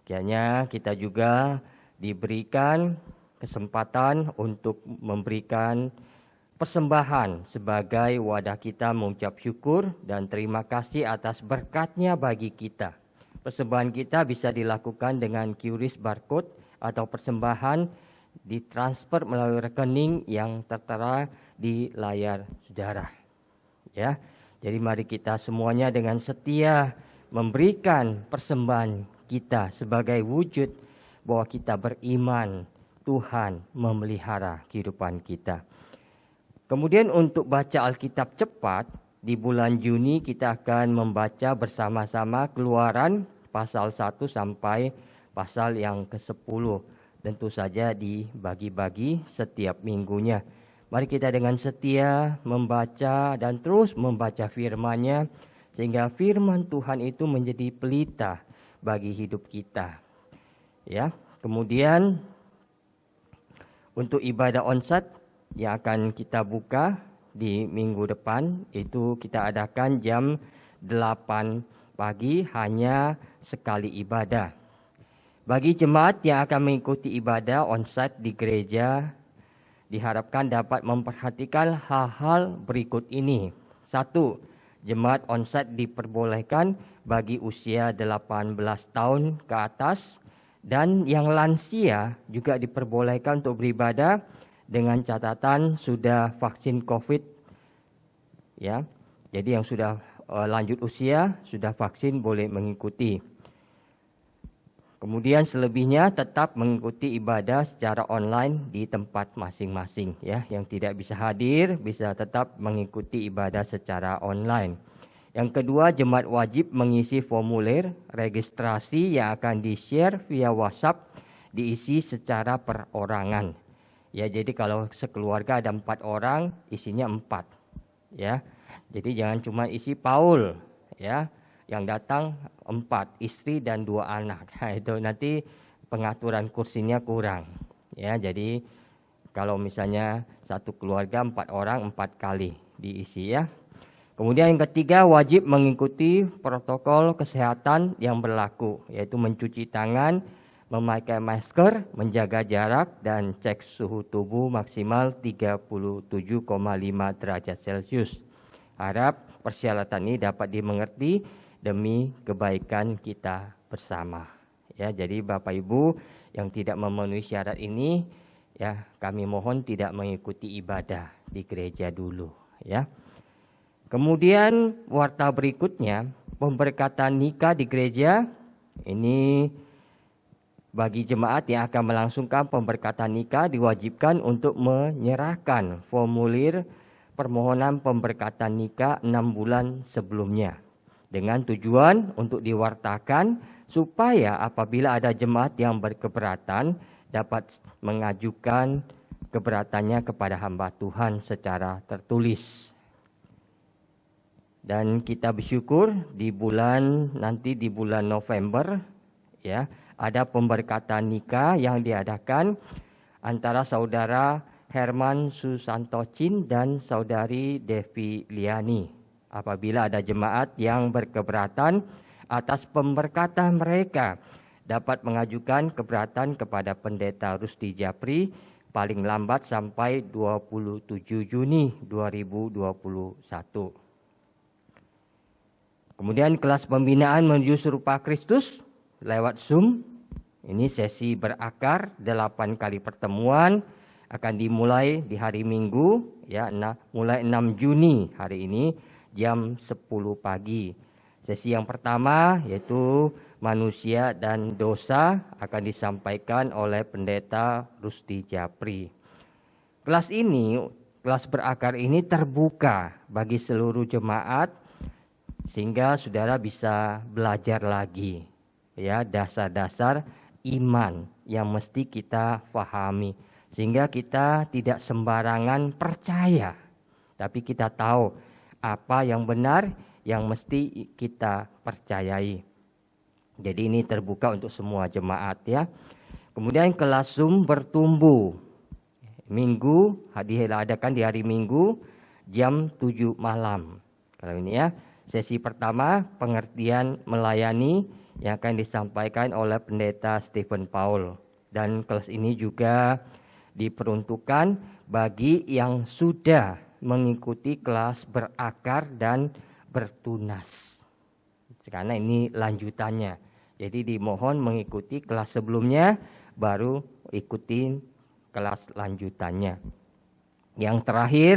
Kiranya kita juga diberikan kesempatan untuk memberikan persembahan sebagai wadah kita mengucap syukur dan terima kasih atas berkat-Nya bagi kita. Persembahan kita bisa dilakukan dengan QRIS barcode atau persembahan ditransfer melalui rekening yang tertera di layar saudara. Ya. Jadi mari kita semuanya dengan setia memberikan persembahan kita sebagai wujud bahwa kita beriman Tuhan memelihara kehidupan kita. Kemudian untuk baca Alkitab cepat, di bulan Juni kita akan membaca bersama-sama Keluaran pasal 1 sampai pasal yang ke-10. Tentu saja dibagi-bagi setiap minggunya. Mari kita dengan setia membaca dan terus membaca firman-Nya, sehingga firman Tuhan itu menjadi pelita bagi hidup kita. Ya, kemudian untuk ibadah onsite yang akan kita buka di minggu depan, itu kita adakan jam 8 pagi, hanya sekali ibadah. Bagi jemaat yang akan mengikuti ibadah onsite di gereja, diharapkan dapat memperhatikan hal-hal berikut ini. 1. Jemaat onsite diperbolehkan bagi usia 18 tahun ke atas, dan yang lansia juga diperbolehkan untuk beribadah dengan catatan sudah vaksin COVID. Ya, jadi yang sudah lanjut usia, sudah vaksin boleh mengikuti. Kemudian selebihnya tetap mengikuti ibadah secara online di tempat masing-masing. Ya, yang tidak bisa hadir bisa tetap mengikuti ibadah secara online. Yang kedua, jemaat wajib mengisi formulir registrasi yang akan di-share via WhatsApp, diisi secara perorangan. Ya, jadi kalau sekeluarga ada 4 orang, isinya 4. Ya, jadi jangan cuma isi Paul, ya. Yang datang 4, istri dan 2 anak. Nah, itu nanti pengaturan kursinya kurang. Ya, jadi kalau misalnya satu keluarga 4 orang, 4 kali diisi, ya. Kemudian yang ketiga, wajib mengikuti protokol kesehatan yang berlaku, yaitu mencuci tangan, memakai masker, menjaga jarak, dan cek suhu tubuh maksimal 37,5 derajat Celcius. Harap persyaratan ini dapat dimengerti demi kebaikan kita bersama. Ya, jadi Bapak Ibu yang tidak memenuhi syarat ini, ya, kami mohon tidak mengikuti ibadah di gereja dulu, ya. Kemudian warta berikutnya, pemberkatan nikah di gereja. Ini bagi jemaat yang akan melangsungkan pemberkatan nikah diwajibkan untuk menyerahkan formulir permohonan pemberkatan nikah 6 bulan sebelumnya, dengan tujuan untuk diwartakan supaya apabila ada jemaat yang berkeberatan dapat mengajukan keberatannya kepada hamba Tuhan secara tertulis. Dan kita bersyukur di bulan November, ya, ada pemberkatan nikah yang diadakan antara saudara Herman Susantocin dan saudari Devi Liani. Apabila ada jemaat yang berkeberatan atas pemberkatan mereka, dapat mengajukan keberatan kepada Pendeta Rusdi Japri paling lambat sampai 27 Juni 2021. Kemudian kelas pembinaan menuju serupa Kristus lewat Zoom. Ini sesi berakar 8 kali pertemuan akan dimulai di hari Minggu ya, mulai 6 Juni hari ini jam 10 pagi. Sesi yang pertama yaitu manusia dan dosa akan disampaikan oleh Pendeta Rusti Japri. Kelas berakar ini terbuka bagi seluruh jemaat sehingga saudara bisa belajar lagi ya dasar-dasar iman yang mesti kita fahami sehingga kita tidak sembarangan percaya, tapi kita tahu apa yang benar yang mesti kita percayai. Jadi ini terbuka untuk semua jemaat ya. Kemudian kelas Zoom bertumbuh. Minggu diadakan di hari Minggu jam 7 malam. Kalau ini ya, sesi pertama pengertian melayani yang akan disampaikan oleh Pendeta Stephen Paul. Dan kelas ini juga diperuntukkan bagi yang sudah mengikuti kelas berakar dan bertunas. Karena ini lanjutannya. Jadi dimohon mengikuti kelas sebelumnya baru ikutin kelas lanjutannya. Yang terakhir,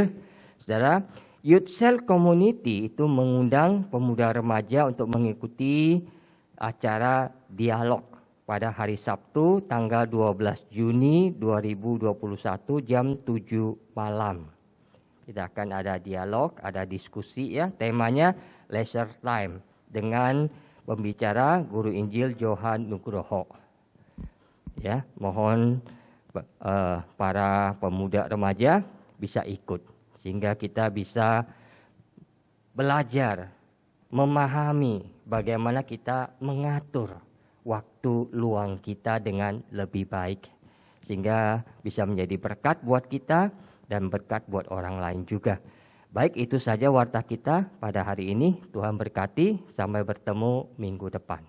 saudara, Youth Cell Community itu mengundang pemuda remaja untuk mengikuti acara dialog pada hari Sabtu tanggal 12 Juni 2021 jam 7 malam. Kita akan ada dialog, ada diskusi ya, temanya leisure time dengan pembicara Guru Injil Johan Nugroho. Ya, mohon para pemuda remaja bisa ikut sehingga kita bisa belajar memahami bagaimana kita mengatur waktu luang kita dengan lebih baik sehingga bisa menjadi berkat buat kita dan berkat buat orang lain juga. Baik, itu saja warta kita pada hari ini. Tuhan berkati, sampai bertemu minggu depan.